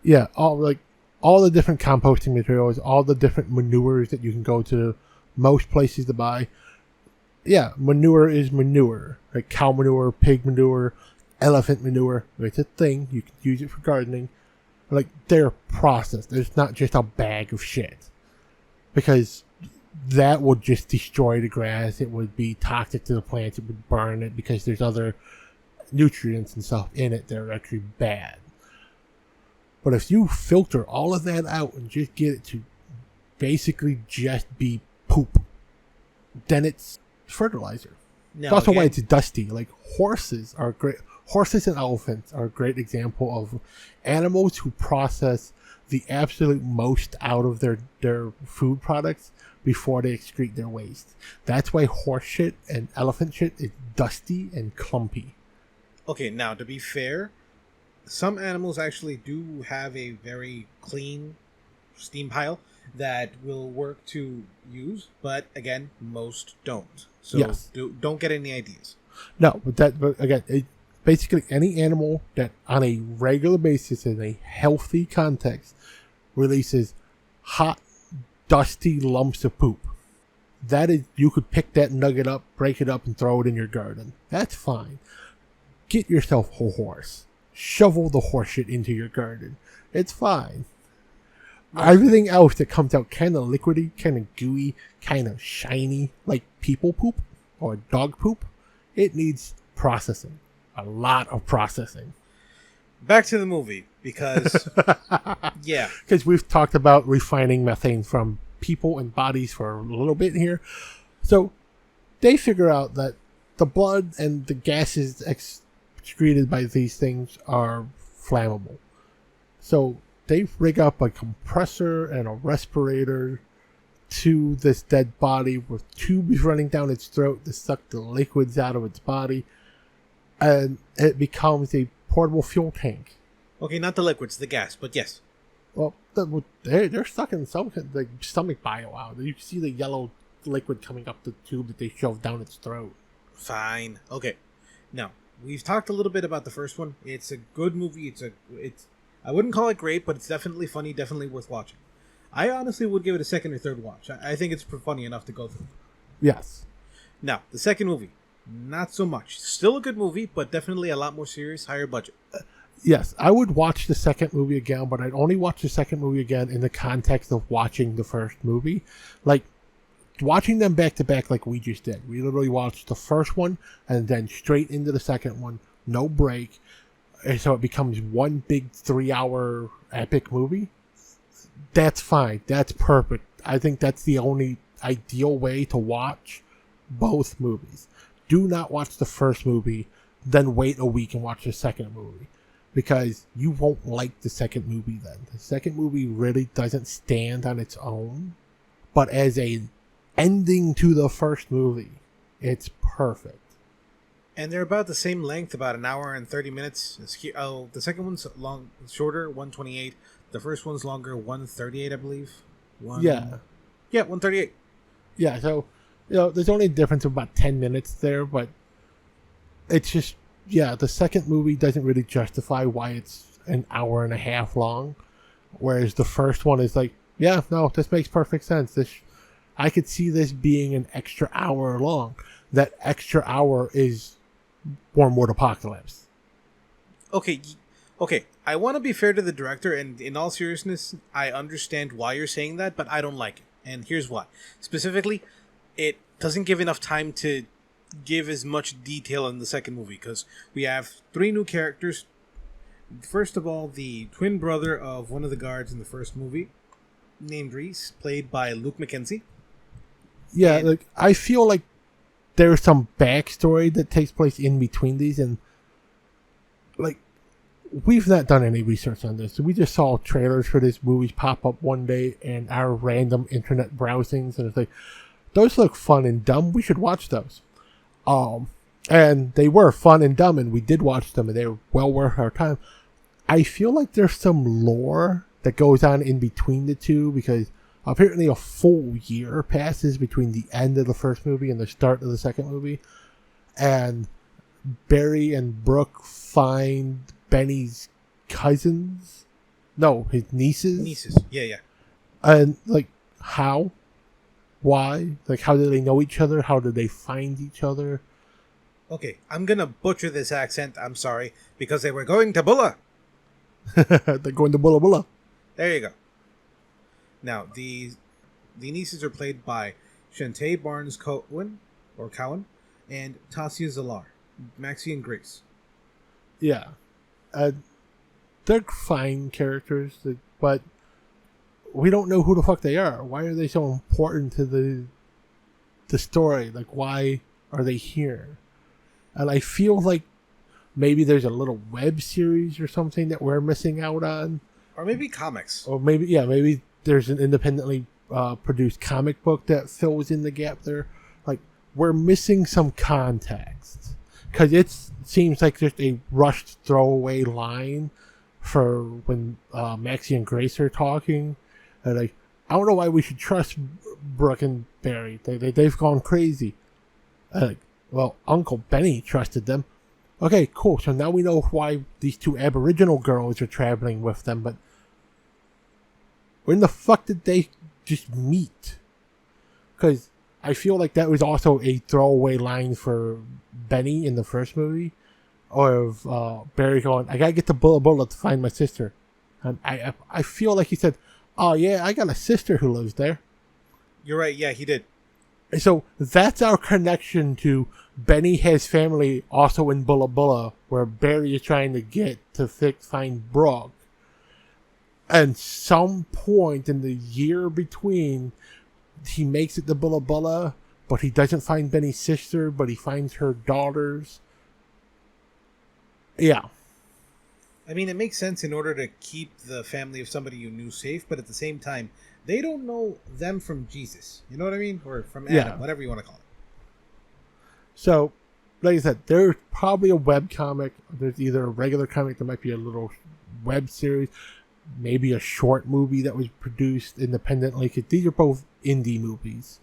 Yeah, all the different composting materials, all the different manures that you can go to most places to buy. Yeah, manure is manure. Like cow manure, pig manure, elephant manure. It's a thing. You can use it for gardening. Like, they're processed. It's not just a bag of shit. Because that would just destroy the grass. It would be toxic to the plants. It would burn it because there's other nutrients and stuff in it that are actually bad. But if you filter all of that out and just get it to basically just be poop, then it's fertilizer. Now, That's also why again, it's dusty. Like, horses are great. Horses and elephants are a great example of animals who process the absolute most out of their food products before they excrete their waste. That's why horse shit and elephant shit is dusty and clumpy. Okay, now, to be fair, some animals actually do have a very clean steam pile that will work to use, but again, most don't. So Yes. don't get any ideas. No, but again, basically any animal that on a regular basis in a healthy context releases hot, dusty lumps of poop. That is, you could pick that nugget up, break it up, and throw it in your garden. That's fine. Get yourself a horse. Shovel the horse shit into your garden. It's fine. Everything else that comes out kind of liquidy, kind of gooey, kind of shiny, like people poop or dog poop, it needs processing. A lot of processing. back to the movie, because yeah, Because we've talked about refining methane from people and bodies for a little bit here. So they figure out that the blood and the gases excreted by these things are flammable. So they rig up a compressor and a respirator to this dead body with tubes running down its throat to suck the liquids out of its body, and it becomes a portable fuel tank. okay, not the liquids, the gas, but yes. Well, they're sucking some like stomach bile out. You see the yellow liquid coming up the tube that they shove down its throat. Fine. Okay. Now, we've talked a little bit about the first one. It's a good movie. It's I wouldn't call it great, but it's definitely funny, definitely worth watching. I honestly would give it a second or third watch. I think it's funny enough to go through. Yes. Now, the second movie, not so much. Still a good movie, but definitely a lot more serious, higher budget. Yes, I would watch the second movie again, but I'd only watch the second movie again in the context of watching the first movie. Like, watching them back to back like we just did. We literally watched the first one and then straight into the second one, no break. And so it becomes one big 3-hour epic movie. That's fine. That's perfect. I think that's the only ideal way to watch both movies. Do not watch the first movie, then wait a week and watch the second movie. Because you won't like the second movie then. The second movie really doesn't stand on its own. But as a ending to the first movie, it's perfect. And they're about the same length, about an hour and 30 minutes. The second one's shorter, 128. The first one's longer, 138, I believe. Yeah. Yeah, 138. Yeah, so, there's only a difference of about 10 minutes there, but it's just, the second movie doesn't really justify why it's an hour and a half long, whereas the first one is like, this makes perfect sense. I could see this being an extra hour long. That extra hour is Wyrmwood Apocalypse. Okay, I want to be fair to the director, and in all seriousness, I understand why you're saying that, but I don't like it. And here's why. Specifically, it doesn't give enough time to give as much detail in the second movie, because we have 3 new characters. First of all, the twin brother of one of the guards in the first movie, named Reese, played by Luke McKenzie. Yeah, like I feel like there's some backstory that takes place in between these, and like we've not done any research on this. We just saw trailers for this movie pop up one day in our random internet browsings, and it's like, those look fun and dumb. We should watch those. And they were fun and dumb, and we did watch them, and they were well worth our time. I feel like there's some lore that goes on in between the two, because apparently a full year passes between the end of the first movie and the start of the second movie. And Barry and Brooke find Benny's cousins. No, his nieces. Nieces, yeah. And, like, how? Why? Like, how do they know each other? How do they find each other? Okay, I'm gonna butcher this accent, I'm sorry, because they were going to Bulla. They're going to Bulla Bulla. There you go. Now, the nieces are played by Shantae Barnes-Cowan, and Tasia Zalar, Maxie and Grace. Yeah. They're fine characters, but we don't know who the fuck they are. Why are they so important to the story? Like, why are they here? And I feel like maybe there's a little web series or something that we're missing out on. Or maybe comics. Or maybe there's an independently produced comic book that fills in the gap there. Like, we're missing some context. Because it seems like just a rushed throwaway line for when Maxie and Grace are talking. And like, I don't know why we should trust Brooke and Barry. They've gone crazy. Like, well, Uncle Benny trusted them. Okay, cool. So now we know why these 2 Aboriginal girls are traveling with them, but when the fuck did they just meet? Because I feel like that was also a throwaway line for Benny in the first movie. Or of Barry going, I gotta get to Bulla Bulla to find my sister. And I feel like he said, oh yeah, I got a sister who lives there. You're right, yeah, he did. So that's our connection to Benny has family also in Bulla Bulla, where Barry is trying to get to find Brooke. And some point in the year between, he makes it to Bulla Bulla, but he doesn't find Benny's sister, but he finds her daughters. Yeah. I mean, it makes sense in order to keep the family of somebody you knew safe, but at the same time, they don't know them from Jesus. You know what I mean? Or from Adam, whatever you want to call it. So, like I said, there's probably a web comic. There's either a regular comic, there might be a little web series, maybe a short movie that was produced independently, because these are both indie movies.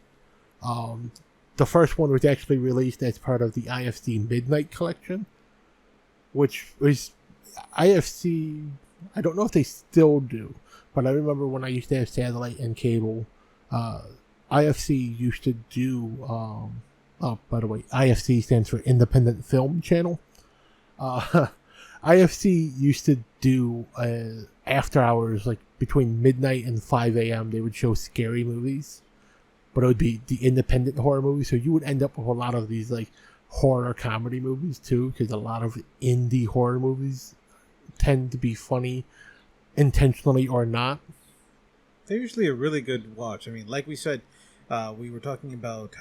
The first one was actually released as part of the IFC Midnight Collection, which was IFC, I don't know if they still do, but I remember when I used to have satellite and cable, IFC used to do, by the way, IFC stands for Independent Film Channel. IFC used to do after hours, like between midnight and 5 a.m., they would show scary movies, but it would be the independent horror movies, so you would end up with a lot of these like horror comedy movies too, because a lot of indie horror movies tend to be funny, intentionally or not. They're usually a really good watch. I mean, like we said, we were talking about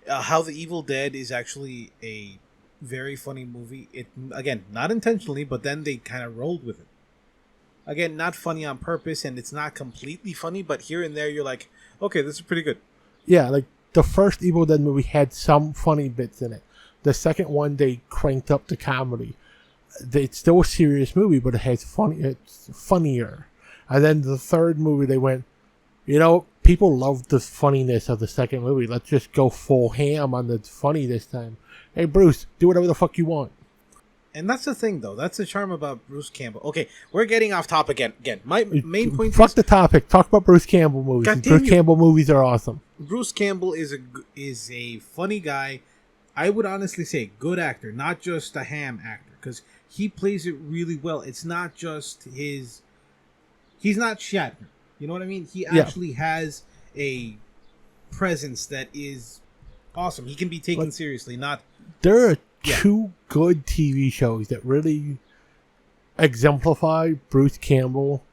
how The Evil Dead is actually a very funny movie. It, again, not intentionally, but then they kind of rolled with it. Again, not funny on purpose, and it's not completely funny, but here and there you're like, okay, this is pretty good. Yeah, like the first Evil Dead movie had some funny bits in it. The second one, they cranked up the comedy. It's still a serious movie, but it's funnier. And then the third movie, they went, people love the funniness of the second movie. Let's just go full ham on the funny this time. Hey, Bruce, do whatever the fuck you want. And that's the thing, though. That's the charm about Bruce Campbell. Okay, we're getting off topic again. My main point Fuck the topic. Talk about Bruce Campbell movies. Bruce Campbell movies are awesome. Bruce Campbell is a funny guy. I would honestly say good actor, not just a ham actor, because he plays it really well. It's not just his... He's not Shatner. You know what I mean? He actually has a presence that is awesome. He can be taken seriously, not... There are two good TV shows that really exemplify Bruce Campbell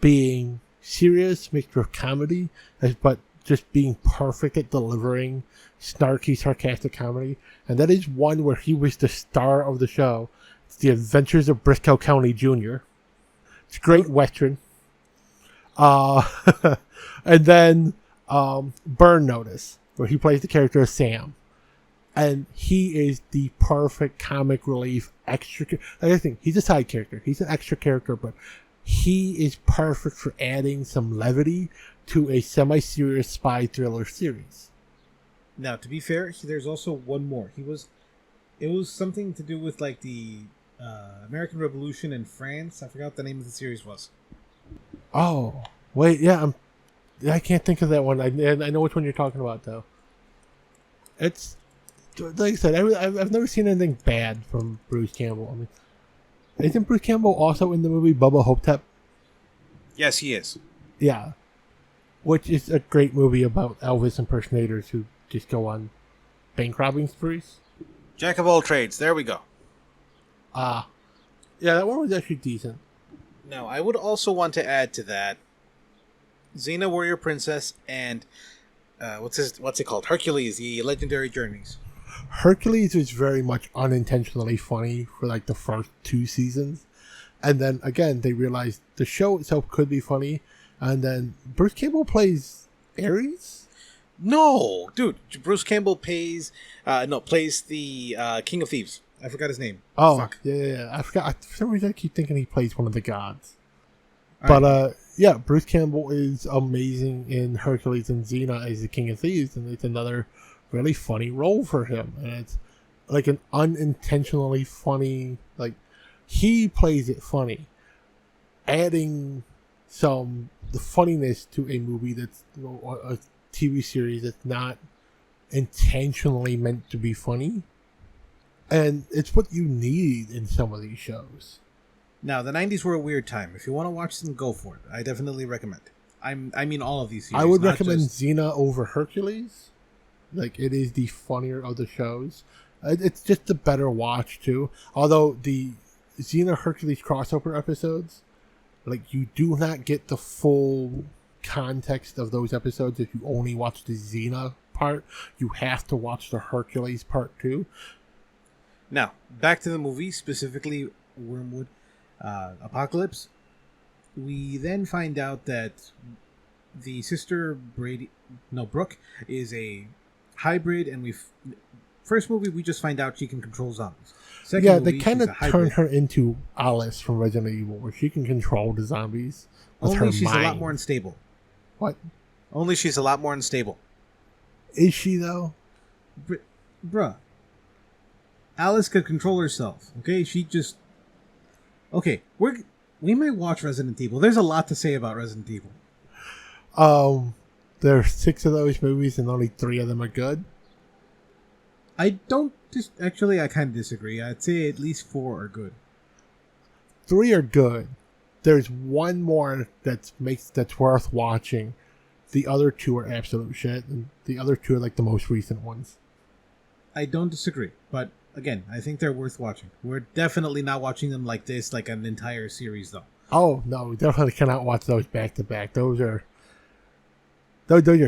being serious, mixed with comedy, but just being perfect at delivering snarky, sarcastic comedy. And that is one where he was the star of the show. It's The Adventures of Briscoe County Jr. It's a great Western. And then Burn Notice, where he plays the character of Sam. And he is the perfect comic relief extra. Like I think he's a side character. He's an extra character, but he is perfect for adding some levity to a semi-serious spy thriller series. Now, to be fair, there's also one more. It was something to do with like the American Revolution in France. I forgot what the name of the series was. Oh, wait, yeah, I can't think of that one. I know which one you're talking about, though. It's, like I said, I've never seen anything bad from Bruce Campbell. I mean, isn't Bruce Campbell also in the movie Bubba Hotep? Yes, he is. Yeah. Which is a great movie about Elvis impersonators who just go on bank robbing sprees. Jack of all trades. There we go. Yeah, that one was actually decent. Now, I would also want to add to that Xena Warrior Princess and what's it called? Hercules, the Legendary Journeys. Hercules was very much unintentionally funny for like the first 2 seasons. And then again, they realized the show itself could be funny. And then Bruce Campbell plays Ares? No, dude. Bruce Campball plays the King of Thieves. I forgot his name. Oh, fuck. Yeah. I forgot. For some reason, I keep thinking he plays one of the gods. All But, right. yeah, Bruce Campbell is amazing in Hercules and Xena as the King of Thieves, and it's another really funny role for him. And it's like an unintentionally funny, like, he plays it funny. Adding the funniness to a movie that's, a TV series that's not intentionally meant to be funny. And it's what you need in some of these shows. Now, the 90s were a weird time. If you want to watch them, go for it. I definitely recommend. I mean all of these series. I would recommend Xena over Hercules. Like, it is the funnier of the shows. It's just a better watch too. Although the Xena Hercules crossover episodes, like, you do not get the full context of those episodes if you only watch the Xena part. You have to watch the Hercules part too. Now, back to the movie, specifically Wormwood Apocalypse. We then find out that the sister Brooke is a hybrid, and first movie we just find out she can control zombies. Second movie, they kind of turn her into Alice from Resident Evil, where she can control the zombies with Only her she's mind. a lot more unstable. What? Only she's a lot more unstable. Is she though? Bruh. Alice could control herself. Okay, she just. Okay, we might watch Resident Evil. There's a lot to say about Resident Evil. There are 6 of those movies, and only 3 of them are good. I don't. Actually, I kind of disagree. I'd say at least 4 are good. 3 are good. There's one more that's worth watching. The other 2 are absolute shit, and the other 2 are like the most recent ones. I don't disagree, but again, I think they're worth watching. We're definitely not watching them like this, like an entire series, though. Oh no, we definitely cannot watch those back to back. Those are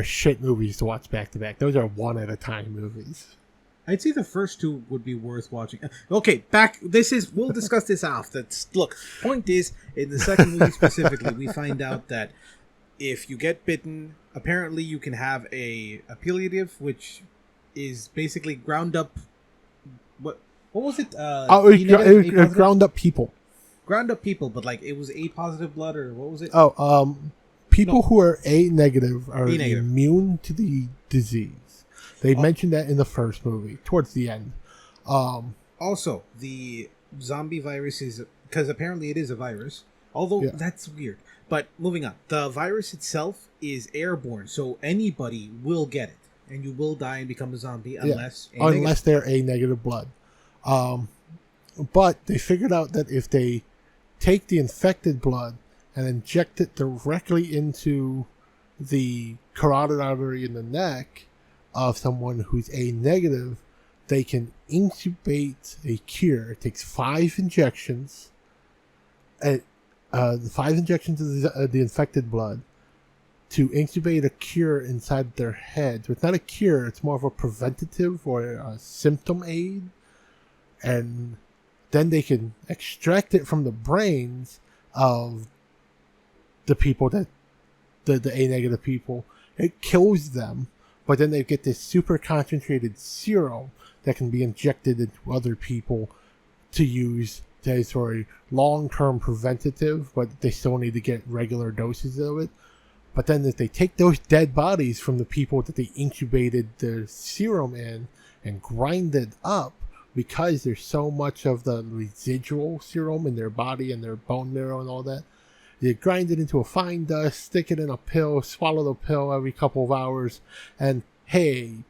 shit movies to watch back to back. Those are one at a time movies. I'd say the first 2 would be worth watching. Okay, we'll discuss this after. Look, point is, in the second movie specifically, we find out that if you get bitten, apparently you can have a palliative, which is basically ground up. What was it? Ground up people. Ground up people, but like it was A positive blood, or what was it? People who are A negative are immune to the disease. They mentioned that in the first movie, towards the end. Also, the zombie virus is, because apparently it is a virus, although that's weird. But moving on, the virus itself is airborne, so anybody will get it, and you will die and become a zombie unless they're A negative blood. But they figured out that if they take the infected blood and inject it directly into the carotid artery in the neck of someone who's A negative, they can incubate a cure. It takes 5 injections, and 5 injections of the infected blood to incubate a cure inside their head. So it's not a cure; it's more of a preventative or a symptom aid, and then they can extract it from the brains of the people the A negative people. It kills them, but then they get this super concentrated serum that can be injected into other people to use as for a long-term preventative, but they still need to get regular doses of it. But then if they take those dead bodies from the people that they incubated the serum in and grind it up, because there's so much of the residual serum in their body and their bone marrow and all that, you grind it into a fine dust, stick it in a pill, swallow the pill every couple of hours, and hey,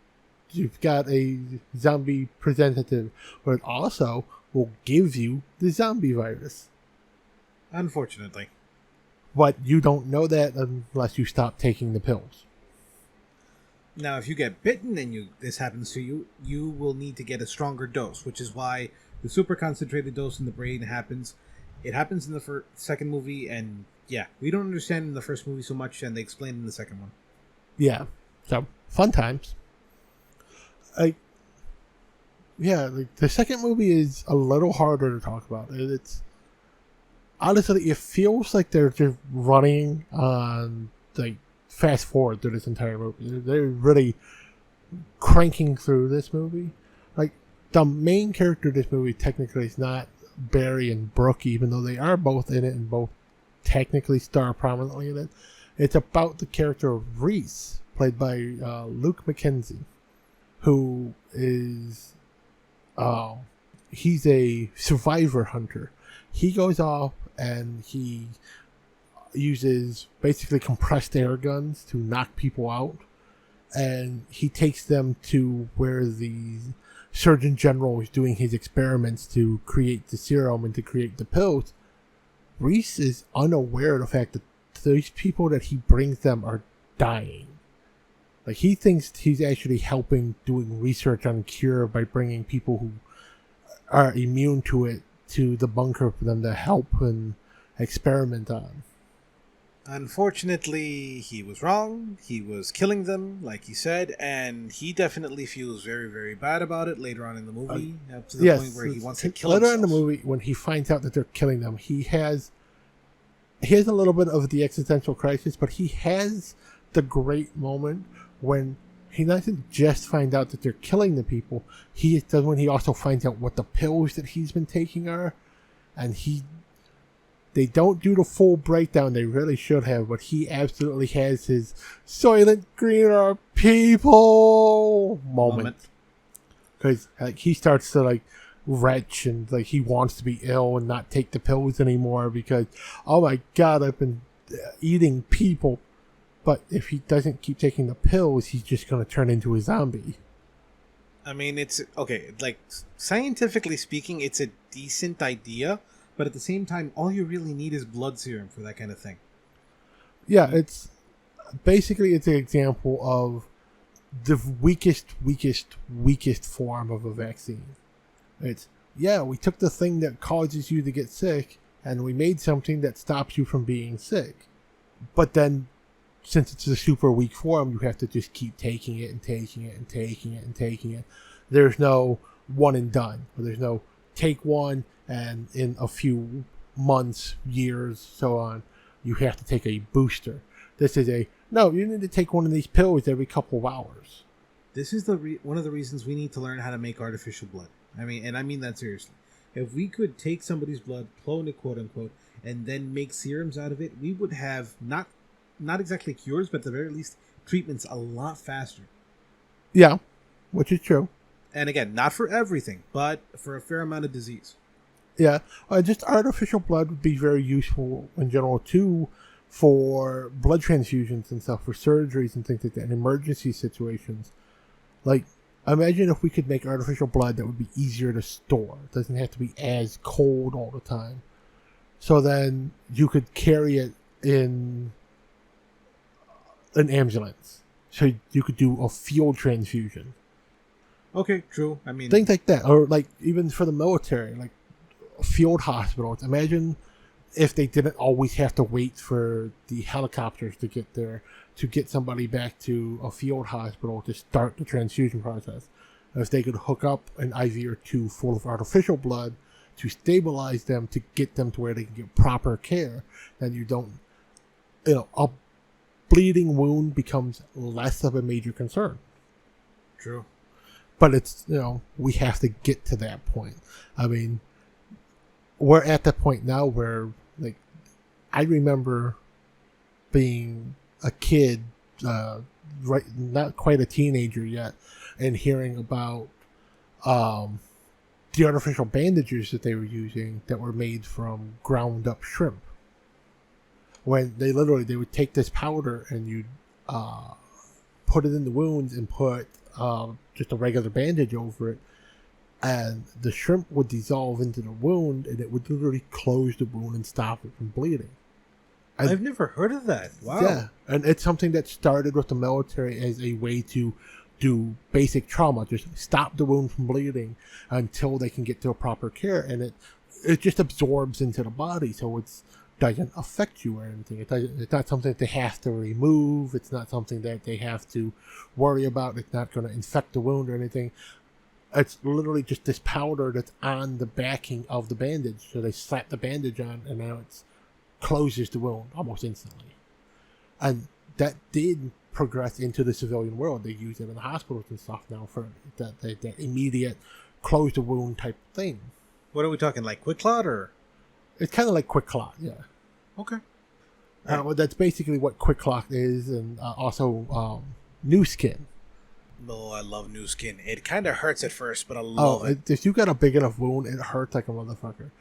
you've got a zombie preventative. But it also will give you the zombie virus. Unfortunately. But you don't know that unless you stop taking the pills. Now, if you get bitten and this happens to you, you will need to get a stronger dose, which is why the super concentrated dose in the brain happens. It happens in the second movie, and we don't understand in the first movie so much, and they explain in the second one. Yeah, so fun times. The second movie is a little harder to talk about. It's honestly, it feels like they're just running on fast forward through this entire movie. They're really cranking through this movie. Like, the main character of this movie technically is not Barry and Brooke, even though they are both in it and both technically star prominently in it. It's about the character of Reese, played by Luke McKenzie, who is he's a survivor hunter. He goes off and he uses basically compressed air guns to knock people out, and he takes them to where the Surgeon General is doing his experiments to create the serum and to create the pills. Reese is unaware of the fact that these people that he brings them are dying. Like, he thinks he's actually helping doing research on cure by bringing people who are immune to it to the bunker for them to help and experiment on. Unfortunately, he was wrong. He was killing them, like he said, and he definitely feels very, very bad about it later on in the movie, up to the point where he wants to kill himself. Later in the movie, when he finds out that they're killing them, he has a little bit of the existential crisis, but he has the great moment when he doesn't just find out that they're killing the people. He also finds out what the pills that he's been taking are, and they don't do the full breakdown. They really should have, but he absolutely has his Soylent Green are people moment. Because he starts to retch and he wants to be ill and not take the pills anymore because, oh my god, I've been eating people. But if he doesn't keep taking the pills, he's just going to turn into a zombie. I mean, it's okay. Scientifically speaking, it's a decent idea. But at the same time, all you really need is blood serum for that kind of thing. Yeah, it's an example of the weakest form of a vaccine. We took the thing that causes you to get sick, and we made something that stops you from being sick. But then, since it's a super weak form, you have to just keep taking it and taking it and taking it and taking it. There's no one and done. There's no take one, and in a few months, years, so on, you have to take a booster. This is no, you need to take one of these pills every couple of hours. This is one of the reasons we need to learn how to make artificial blood. I mean that seriously. If we could take somebody's blood, clone it, quote unquote, and then make serums out of it, we would have not exactly cures, but at the very least treatments a lot faster. Yeah, which is true. And again, not for everything, but for a fair amount of disease. Yeah, just artificial blood would be very useful in general too, for blood transfusions and stuff, for surgeries and things like that, in emergency situations. Imagine if we could make artificial blood that would be easier to store. It doesn't have to be as cold all the time. So then you could carry it in an ambulance. So you could do a field transfusion. Okay, true. I mean, things like that, or even for the military, field hospitals. Imagine if they didn't always have to wait for the helicopters to get there to get somebody back to a field hospital to start the transfusion process. If they could hook up an IV or two full of artificial blood to stabilize them to get them to where they can get proper care, then you don't, a bleeding wound becomes less of a major concern. True. But it's, we have to get to that point. I mean, we're at the point now where, I remember being a kid, not quite a teenager yet, and hearing about the artificial bandages that they were using that were made from ground up shrimp. When they would take this powder and you'd put it in the wounds and put just a regular bandage over it, and the shrimp would dissolve into the wound, and it would literally close the wound and stop it from bleeding. I've never heard of that. Wow. Yeah, and it's something that started with the military as a way to do basic trauma, just stop the wound from bleeding until they can get to a proper care, and it just absorbs into the body, so it doesn't affect you or anything. It's not something that they have to remove. It's not something that they have to worry about. It's not going to infect the wound or anything. It's literally just this powder that's on the backing of the bandage. So they slap the bandage on, and now it closes the wound almost instantly. And that did progress into the civilian world. They use it in the hospitals and stuff now for that immediate close the wound type thing. What are we talking, like Quick Clot, or? It's kind of like Quick Clot, yeah. Okay. Well, that's basically what Quick Clot is, and also New Skin. Oh, I love New Skin. It kind of hurts at first, but I love it. If you got a big enough wound, it hurts like a motherfucker.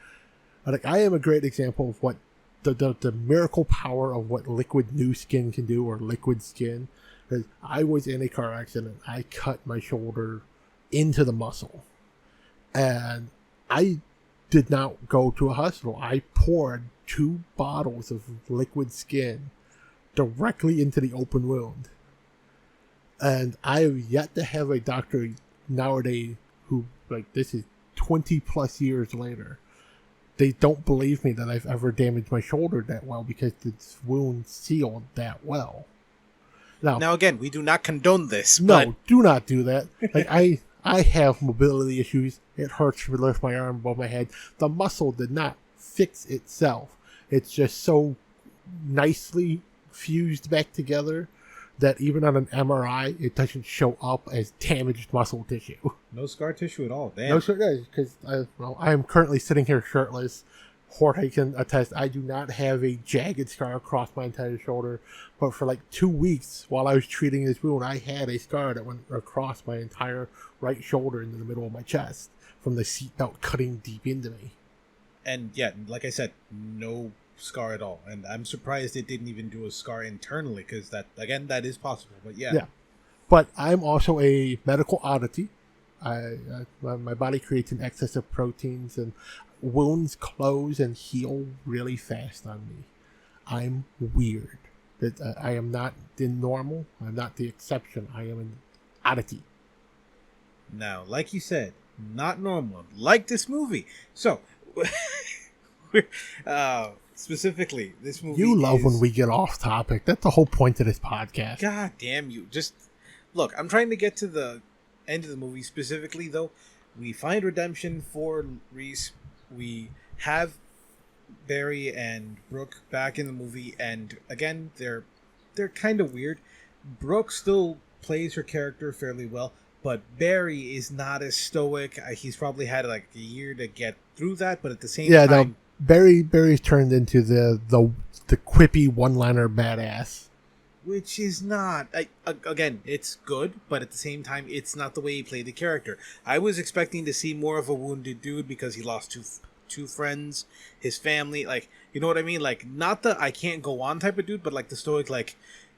I am a great example of what the miracle power of what liquid New Skin can do, or liquid skin. Because I was in a car accident. I cut my shoulder into the muscle, and I did not go to a hospital. I poured 2 bottles of liquid skin directly into the open wound. And I have yet to have a doctor nowadays who, like, this is 20 plus years later. They don't believe me that I've ever damaged my shoulder that well because the wound sealed that well. Now again, we do not condone this. No, But do not do that. Like I have mobility issues. It hurts to lift my arm above my head. The muscle did not fix itself. It's just so nicely fused back together that even on an MRI, it doesn't show up as damaged muscle tissue. No scar tissue at all. Damn. No, sir, because I am currently sitting here shirtless. Jorge can attest, I do not have a jagged scar across my entire shoulder, but for like 2 weeks while I was treating this wound, I had a scar that went across my entire right shoulder into the middle of my chest from the seatbelt cutting deep into me. And yeah, like I said, no scar at all. And I'm surprised it didn't even do a scar internally, because that is possible. But yeah. But I'm also a medical oddity. My body creates an excess of proteins, and wounds close and heal really fast on me. I'm weird. I am not the normal. I'm not the exception. I am an oddity. Now, like you said, not normal. Like this movie. So, specifically, this movie. You love when we get off topic. That's the whole point of this podcast. God damn you! Just look. I'm trying to get to the end of the movie. Specifically, though, we find redemption for Reese. We have Barry and Brooke back in the movie, and again, they're kind of weird. Brooke still plays her character fairly well, but Barry is not as stoic. He's probably had like a year to get through that, but at the same time, no, Barry's turned into the quippy one-liner badass. Which is not, again, it's good, but at the same time, it's not the way he played the character. I was expecting to see more of a wounded dude because he lost two friends, his family, like, you know what I mean? Like, not the I can't go on type of dude, but like the stoic, like,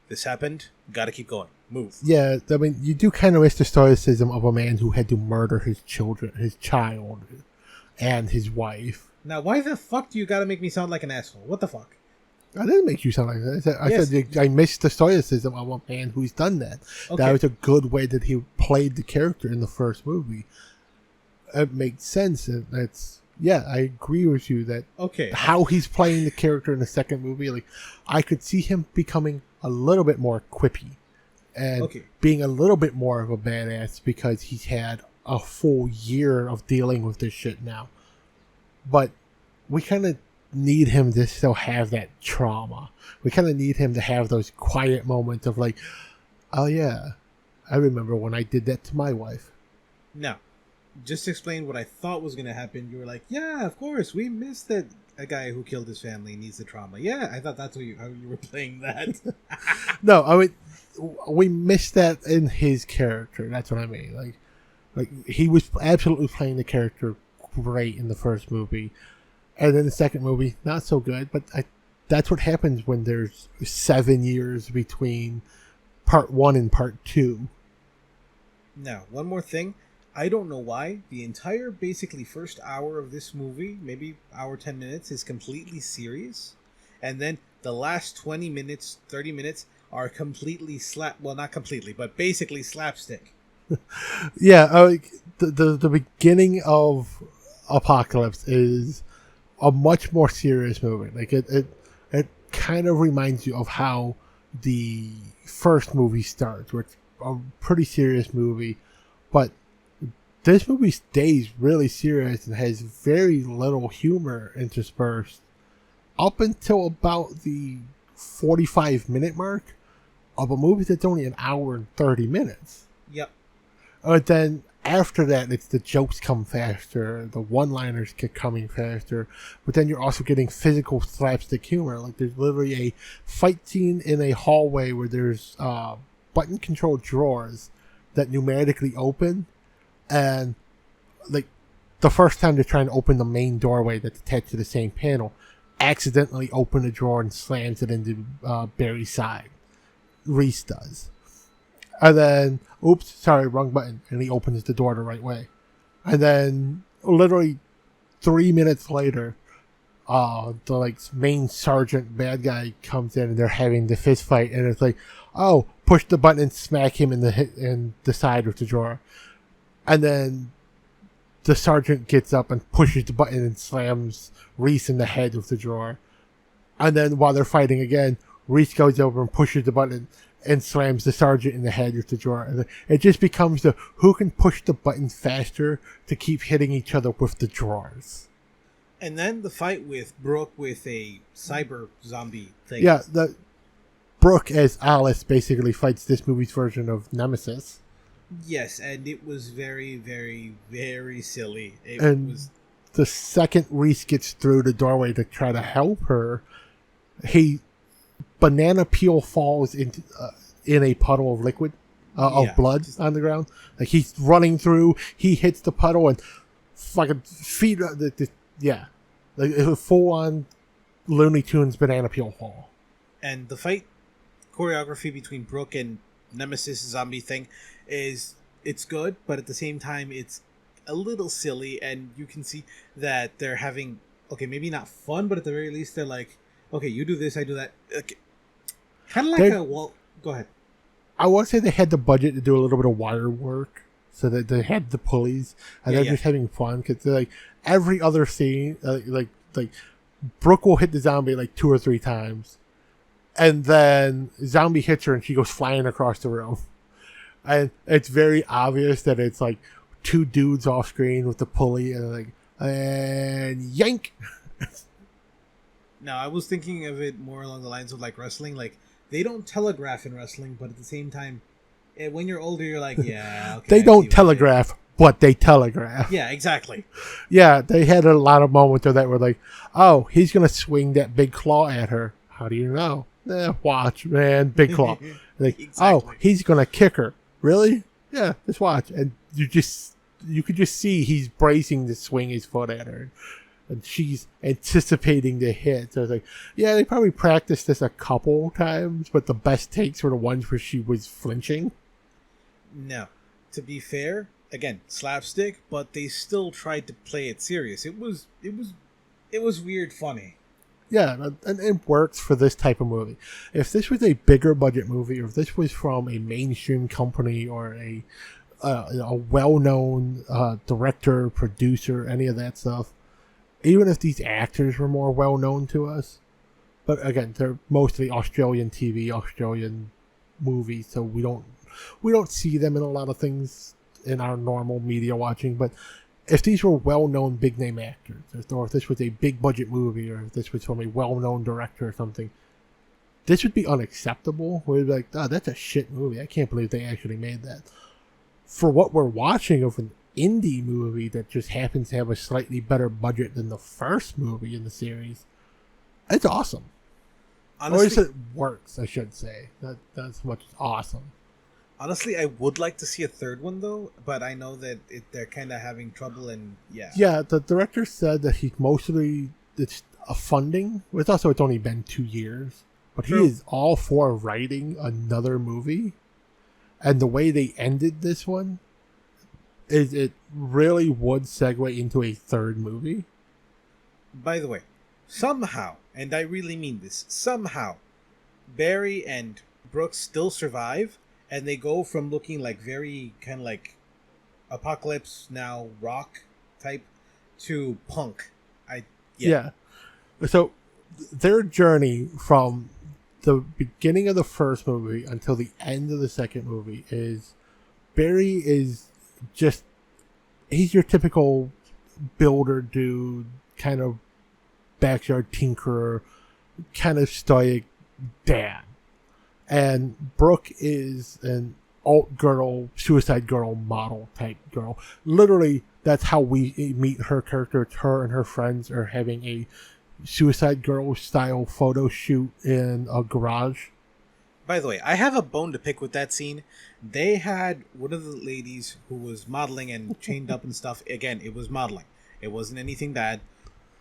this happened, gotta keep going, move. Yeah, I mean, you do kind of miss the stoicism of a man who had to murder his child, and his wife. Now, why the fuck do you gotta make me sound like an asshole? What the fuck? I didn't make you sound like that. I said I missed the stoicism of a man who's done that. Okay. That was a good way that he played the character in the first movie. It makes sense. I agree with you that how he's playing the character in the second movie, like I could see him becoming a little bit more quippy and being a little bit more of a badass because he's had a full year of dealing with this shit now. But we kind of need him to still have that trauma. We kind of need him to have those quiet moments of like, oh yeah, I remember when I did that to my wife. Now, just to explain what I thought was going to happen, you were like, yeah, of course, we missed that a guy who killed his family needs the trauma. Yeah, I thought that's how you were playing that. No, I mean, we missed that in his character. That's what I mean. Like he was absolutely playing the character great in the first movie. And then the second movie, not so good, but that's what happens when there's 7 years between part 1 and part 2. Now, one more thing. I don't know why. The entire, basically, first hour of this movie, maybe hour 10 minutes, is completely serious. And then the last 20 minutes, 30 minutes are completely well, not completely, but basically slapstick. Yeah, the beginning of Apocalypse is a much more serious movie. Like it kind of reminds you of how the first movie starts, where it's a pretty serious movie, but this movie stays really serious and has very little humor interspersed up until about the 45-minute mark of a movie that's only an hour and 30 minutes. Yep. But then after that, it's the jokes come faster, the one-liners get coming faster, but then you're also getting physical slapstick humor. Like there's literally a fight scene in a hallway where there's button-controlled drawers that pneumatically open, and like the first time they're trying to open the main doorway that's attached to the same panel, accidentally open a drawer and slams it into Barry's side. Reese does. And then, oops, sorry, wrong button. And he opens the door the right way. And then, literally 3 minutes later, the like main sergeant bad guy comes in and they're having the fist fight, and it's like, oh, push the button and smack him in the side with the drawer, and then the sergeant gets up and pushes the button and slams Reese in the head with the drawer, and then while they're fighting again, Reese goes over and pushes the button and slams the sergeant in the head with the drawer. And it just becomes the who can push the button faster to keep hitting each other with the drawers. And then the fight with Brooke with a cyber zombie thing. Yeah, Brooke as Alice basically fights this movie's version of Nemesis. Yes, and it was very, very, very silly. The second Reese gets through the doorway to try to help her, banana peel falls into in a puddle of liquid of blood on the ground. Like he's running through, he hits the puddle and fucking feet. Like a full on Looney Tunes banana peel fall. And the fight choreography between Brooke and Nemesis zombie thing it's good, but at the same time it's a little silly, and you can see that they're having maybe not fun, but at the very least they're like, okay, you do this, I do that. Okay. Kind of like go ahead. I want to say they had the budget to do a little bit of wire work, so that they had the pulleys, and they're just having fun because they're like every other scene, like Brooke will hit the zombie like 2 or 3 times, and then zombie hits her and she goes flying across the room, and it's very obvious that it's like 2 dudes off screen with the pulley and yank. Now, I was thinking of it more along the lines of like wrestling. Like, they don't telegraph in wrestling, but at the same time, when you're older, you're like, yeah, okay. They don't telegraph, but they telegraph. Yeah, exactly. Yeah, they had a lot of moments that were like, oh, he's going to swing that big claw at her. How do you know? Watch, man, big claw. Like, exactly. Oh, he's going to kick her. Really? Yeah, just watch. And you could just see he's bracing to swing his foot at her. And she's anticipating the hit. So it's like, yeah, they probably practiced this a couple times, but the best takes were the ones where she was flinching. No. To be fair, again, slapstick, but they still tried to play it serious. It was weird funny. Yeah, and it works for this type of movie. If this was a bigger budget movie, or if this was from a mainstream company or a well-known director, producer, any of that stuff, even if these actors were more well-known to us, but again, they're mostly Australian TV, Australian movies, so we don't see them in a lot of things in our normal media watching. But if these were well-known big-name actors, or if this was a big-budget movie, or if this was from a well-known director or something, this would be unacceptable. We'd be like, oh, that's a shit movie. I can't believe they actually made that. For what we're watching of an indie movie that just happens to have a slightly better budget than the first movie in the series, it's awesome. Honestly, or it works, I should say. That's what's awesome. Honestly, I would like to see a third one, though, but I know that they're kind of having trouble, and yeah. Yeah, the director said that it's a funding. It's only been 2 years, but True. He is all for writing another movie. And the way they ended this one, it really would segue into a third movie. By the way, somehow, and I really mean this, somehow, Barry and Brooke still survive, and they go from looking like very kind of like Apocalypse Now rock type to punk. Yeah. So their journey from the beginning of the first movie until the end of the second movie is Barry is just, he's your typical builder dude, kind of backyard tinkerer, kind of stoic dad. And Brooke is an alt girl, suicide girl model type girl. Literally, that's how we meet her character. It's her and her friends are having a suicide girl style photo shoot in a garage. By the way, I have a bone to pick with that scene. They had one of the ladies who was modeling and chained up and stuff. Again, it was modeling. It wasn't anything bad.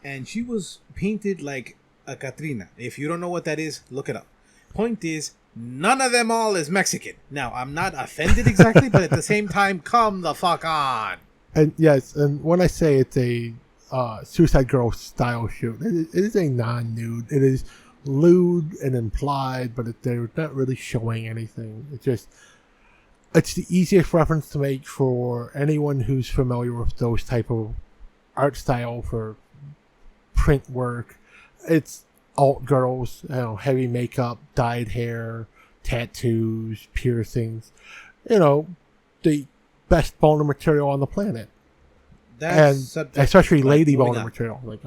And she was painted like a Katrina. If you don't know what that is, look it up. Point is, none of them all is Mexican. Now, I'm not offended exactly, but at the same time, come the fuck on. And yes, and when I say it's a Suicide Girl style shoot. It is a non-nude. It is lewd and implied, but they're not really showing anything. It's the easiest reference to make for anyone who's familiar with those type of art style for print work. It's alt girls, heavy makeup, dyed hair, tattoos, piercings. The best boner material on the planet. That's and especially lady boner on. material. Like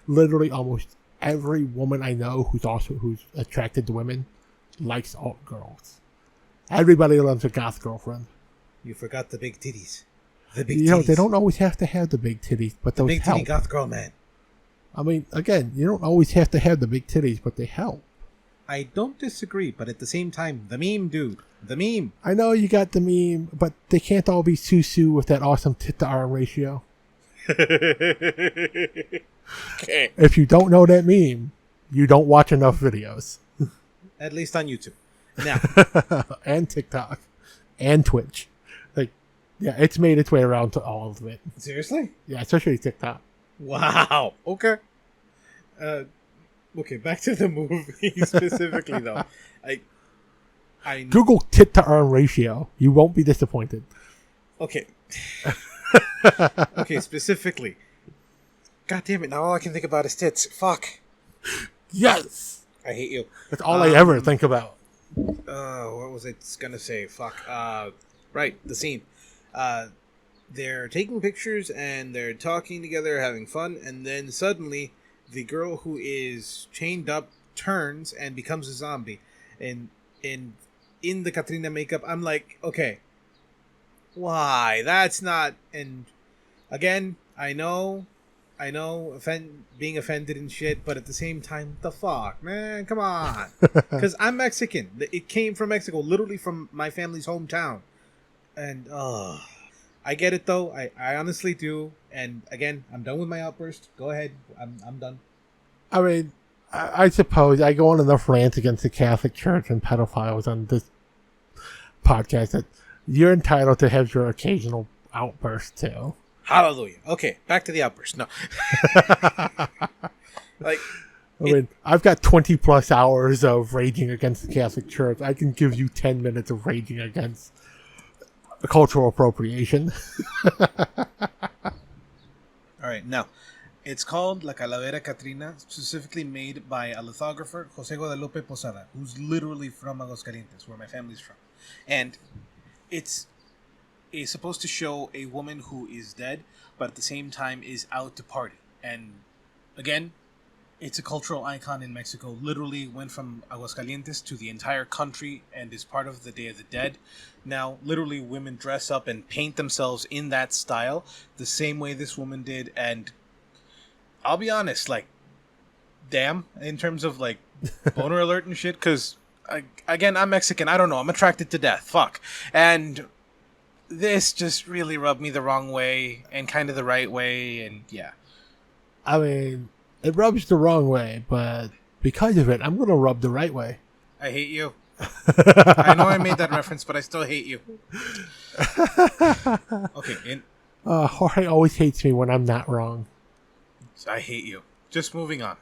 literally almost every woman I know who's attracted to women likes alt girls. Everybody loves a goth girlfriend. You forgot the big titties. The big titties. They don't always have to have the big titties, but those big help. Titty goth girl man. I mean, again, you don't always have to have the big titties, but they help. I don't disagree, but at the same time, the meme, dude. The meme. I know you got the meme, but they can't all be susu with that awesome tit-to-arm ratio. Okay. If you don't know that meme, you don't watch enough videos. At least on YouTube. Now. And TikTok. And Twitch. It's made its way around to all of it. Seriously? Yeah, especially TikTok. Wow. Okay. Okay, back to the movie specifically, though. I Google tit-to-arm ratio. You won't be disappointed. Okay. Okay, specifically. God damn it, now all I can think about is tits. Fuck. Yes! I hate you. That's all I ever think about. What was I gonna say? Fuck. Right, the scene. They're taking pictures and they're talking together, having fun, and then suddenly the girl who is chained up turns and becomes a zombie. And in the Katrina makeup, I'm like, okay, why? That's not. And again, I know, being offended and shit, but at the same time, the fuck, man, come on. Because I'm Mexican. It came from Mexico, literally from my family's hometown. And, I get it, though. I honestly do. And again, I'm done with my outburst. Go ahead. I'm done. I mean, I suppose I go on enough rants against the Catholic Church and pedophiles on this podcast that you're entitled to have your occasional outburst, too. Hallelujah. Okay, back to the outburst. No. I've got 20 plus hours of raging against the Catholic Church. I can give you 10 minutes of raging against cultural appropriation. Alright, now, it's called La Calavera Catrina, specifically made by a lithographer, Jose Guadalupe Posada, who's literally from Aguascalientes, where my family's from. And it's supposed to show a woman who is dead, but at the same time is out to party. And again, it's a cultural icon in Mexico. Literally went from Aguascalientes to the entire country and is part of the Day of the Dead. Now, literally, women dress up and paint themselves in that style, the same way this woman did. And I'll be honest, damn, in terms of, boner alert and shit, because, again, I'm Mexican. I don't know. I'm attracted to death. Fuck. And this just really rubbed me the wrong way and kind of the right way, and yeah. I mean, it rubs the wrong way, but because of it, I'm going to rub the right way. I hate you. I know I made that reference, but I still hate you. Okay. Jorge always hates me when I'm not wrong. I hate you. Just moving on.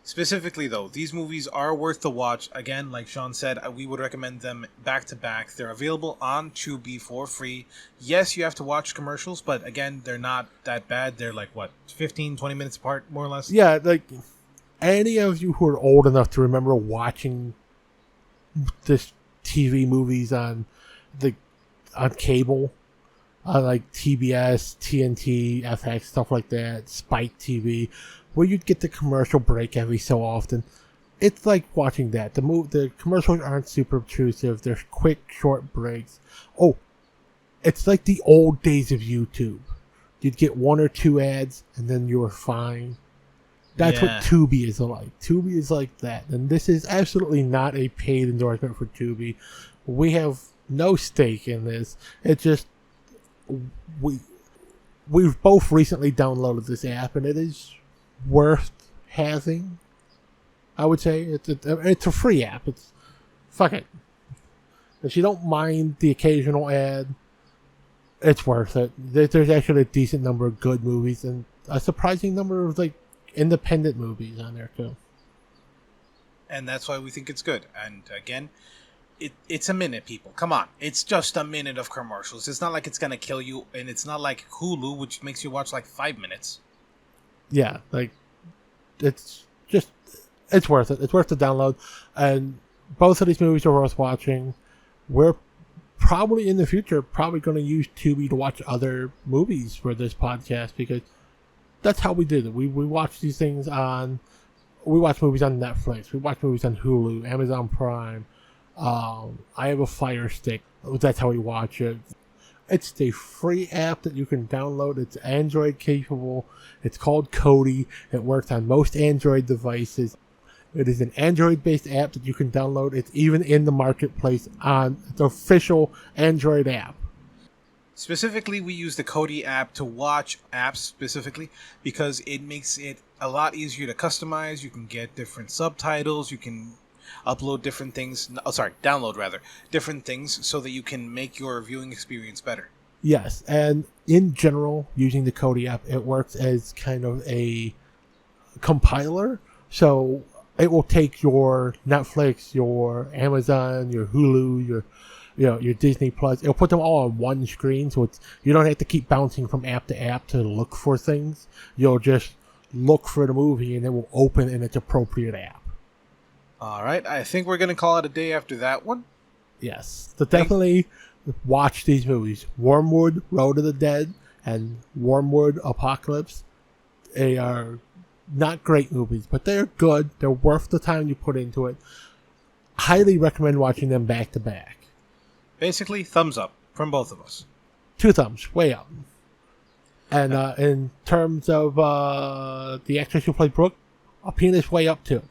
Specifically, though, these movies are worth the watch. Again, like Sean said, we would recommend them back to back. They're available on Tubi for free. Yes, you have to watch commercials, but again, they're not that bad. They're 15, 20 minutes apart, more or less? Yeah, any of you who are old enough to remember watching this TV movies on cable, on TBS, TNT, FX, stuff like that, Spike TV, where you'd get the commercial break every so often. It's like watching that. The commercials aren't super obtrusive. They're quick, short breaks. Oh, it's like the old days of YouTube. You'd get one or two ads, and then you were fine. That's what Tubi is like. Tubi is like that. And this is absolutely not a paid endorsement for Tubi. We have no stake in this. It's just we've both recently downloaded this app, and it is worth having. I would say it's a free app. Fuck it. If you don't mind the occasional ad, It's worth it. There's actually a decent number of good movies and a surprising number of like independent movies on there too. And that's why we think it's good. And again, it's a minute, people. Come on. It's just a minute of commercials. It's not like it's going to kill you, and it's not like Hulu, which makes you watch like 5 minutes. Yeah, like, it's worth it. It's worth the download. And both of these movies are worth watching. We're probably in the future going to use Tubi to watch other movies for this podcast because that's how we did it. We watch these things on... We watch movies on Netflix. We watch movies on Hulu, Amazon Prime. I have a Fire Stick. That's how we watch it. It's a free app that you can download. It's Android capable. It's called Kodi. It works on most Android devices. It is an Android-based app that you can download. It's even in the marketplace on the official Android app. Specifically, we use the Kodi app to watch apps specifically because it makes it a lot easier to customize. You can get different subtitles. You can upload different things. Download rather different things so that you can make your viewing experience better. Yes, and in general, using the Kodi app, it works as kind of a compiler. So it will take your Netflix, your Amazon, your Hulu, your Disney Plus. It'll put them all on one screen, so you don't have to keep bouncing from app to app to look for things. You'll just look for the movie, and it will open in its appropriate app. All right, I think we're going to call it a day after that one. Yes. So definitely watch these movies. Wyrmwood, Road of the Dead, and Wyrmwood Apocalypse. They are not great movies, but they're good. They're worth the time you put into it. Highly recommend watching them back to back. Basically, thumbs up from both of us. 2 thumbs, way up. And in terms of the actress who played Brooke, a penis way up too.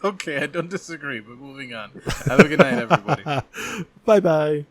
Okay, I don't disagree, but moving on. Have a good night, everybody. Bye-bye.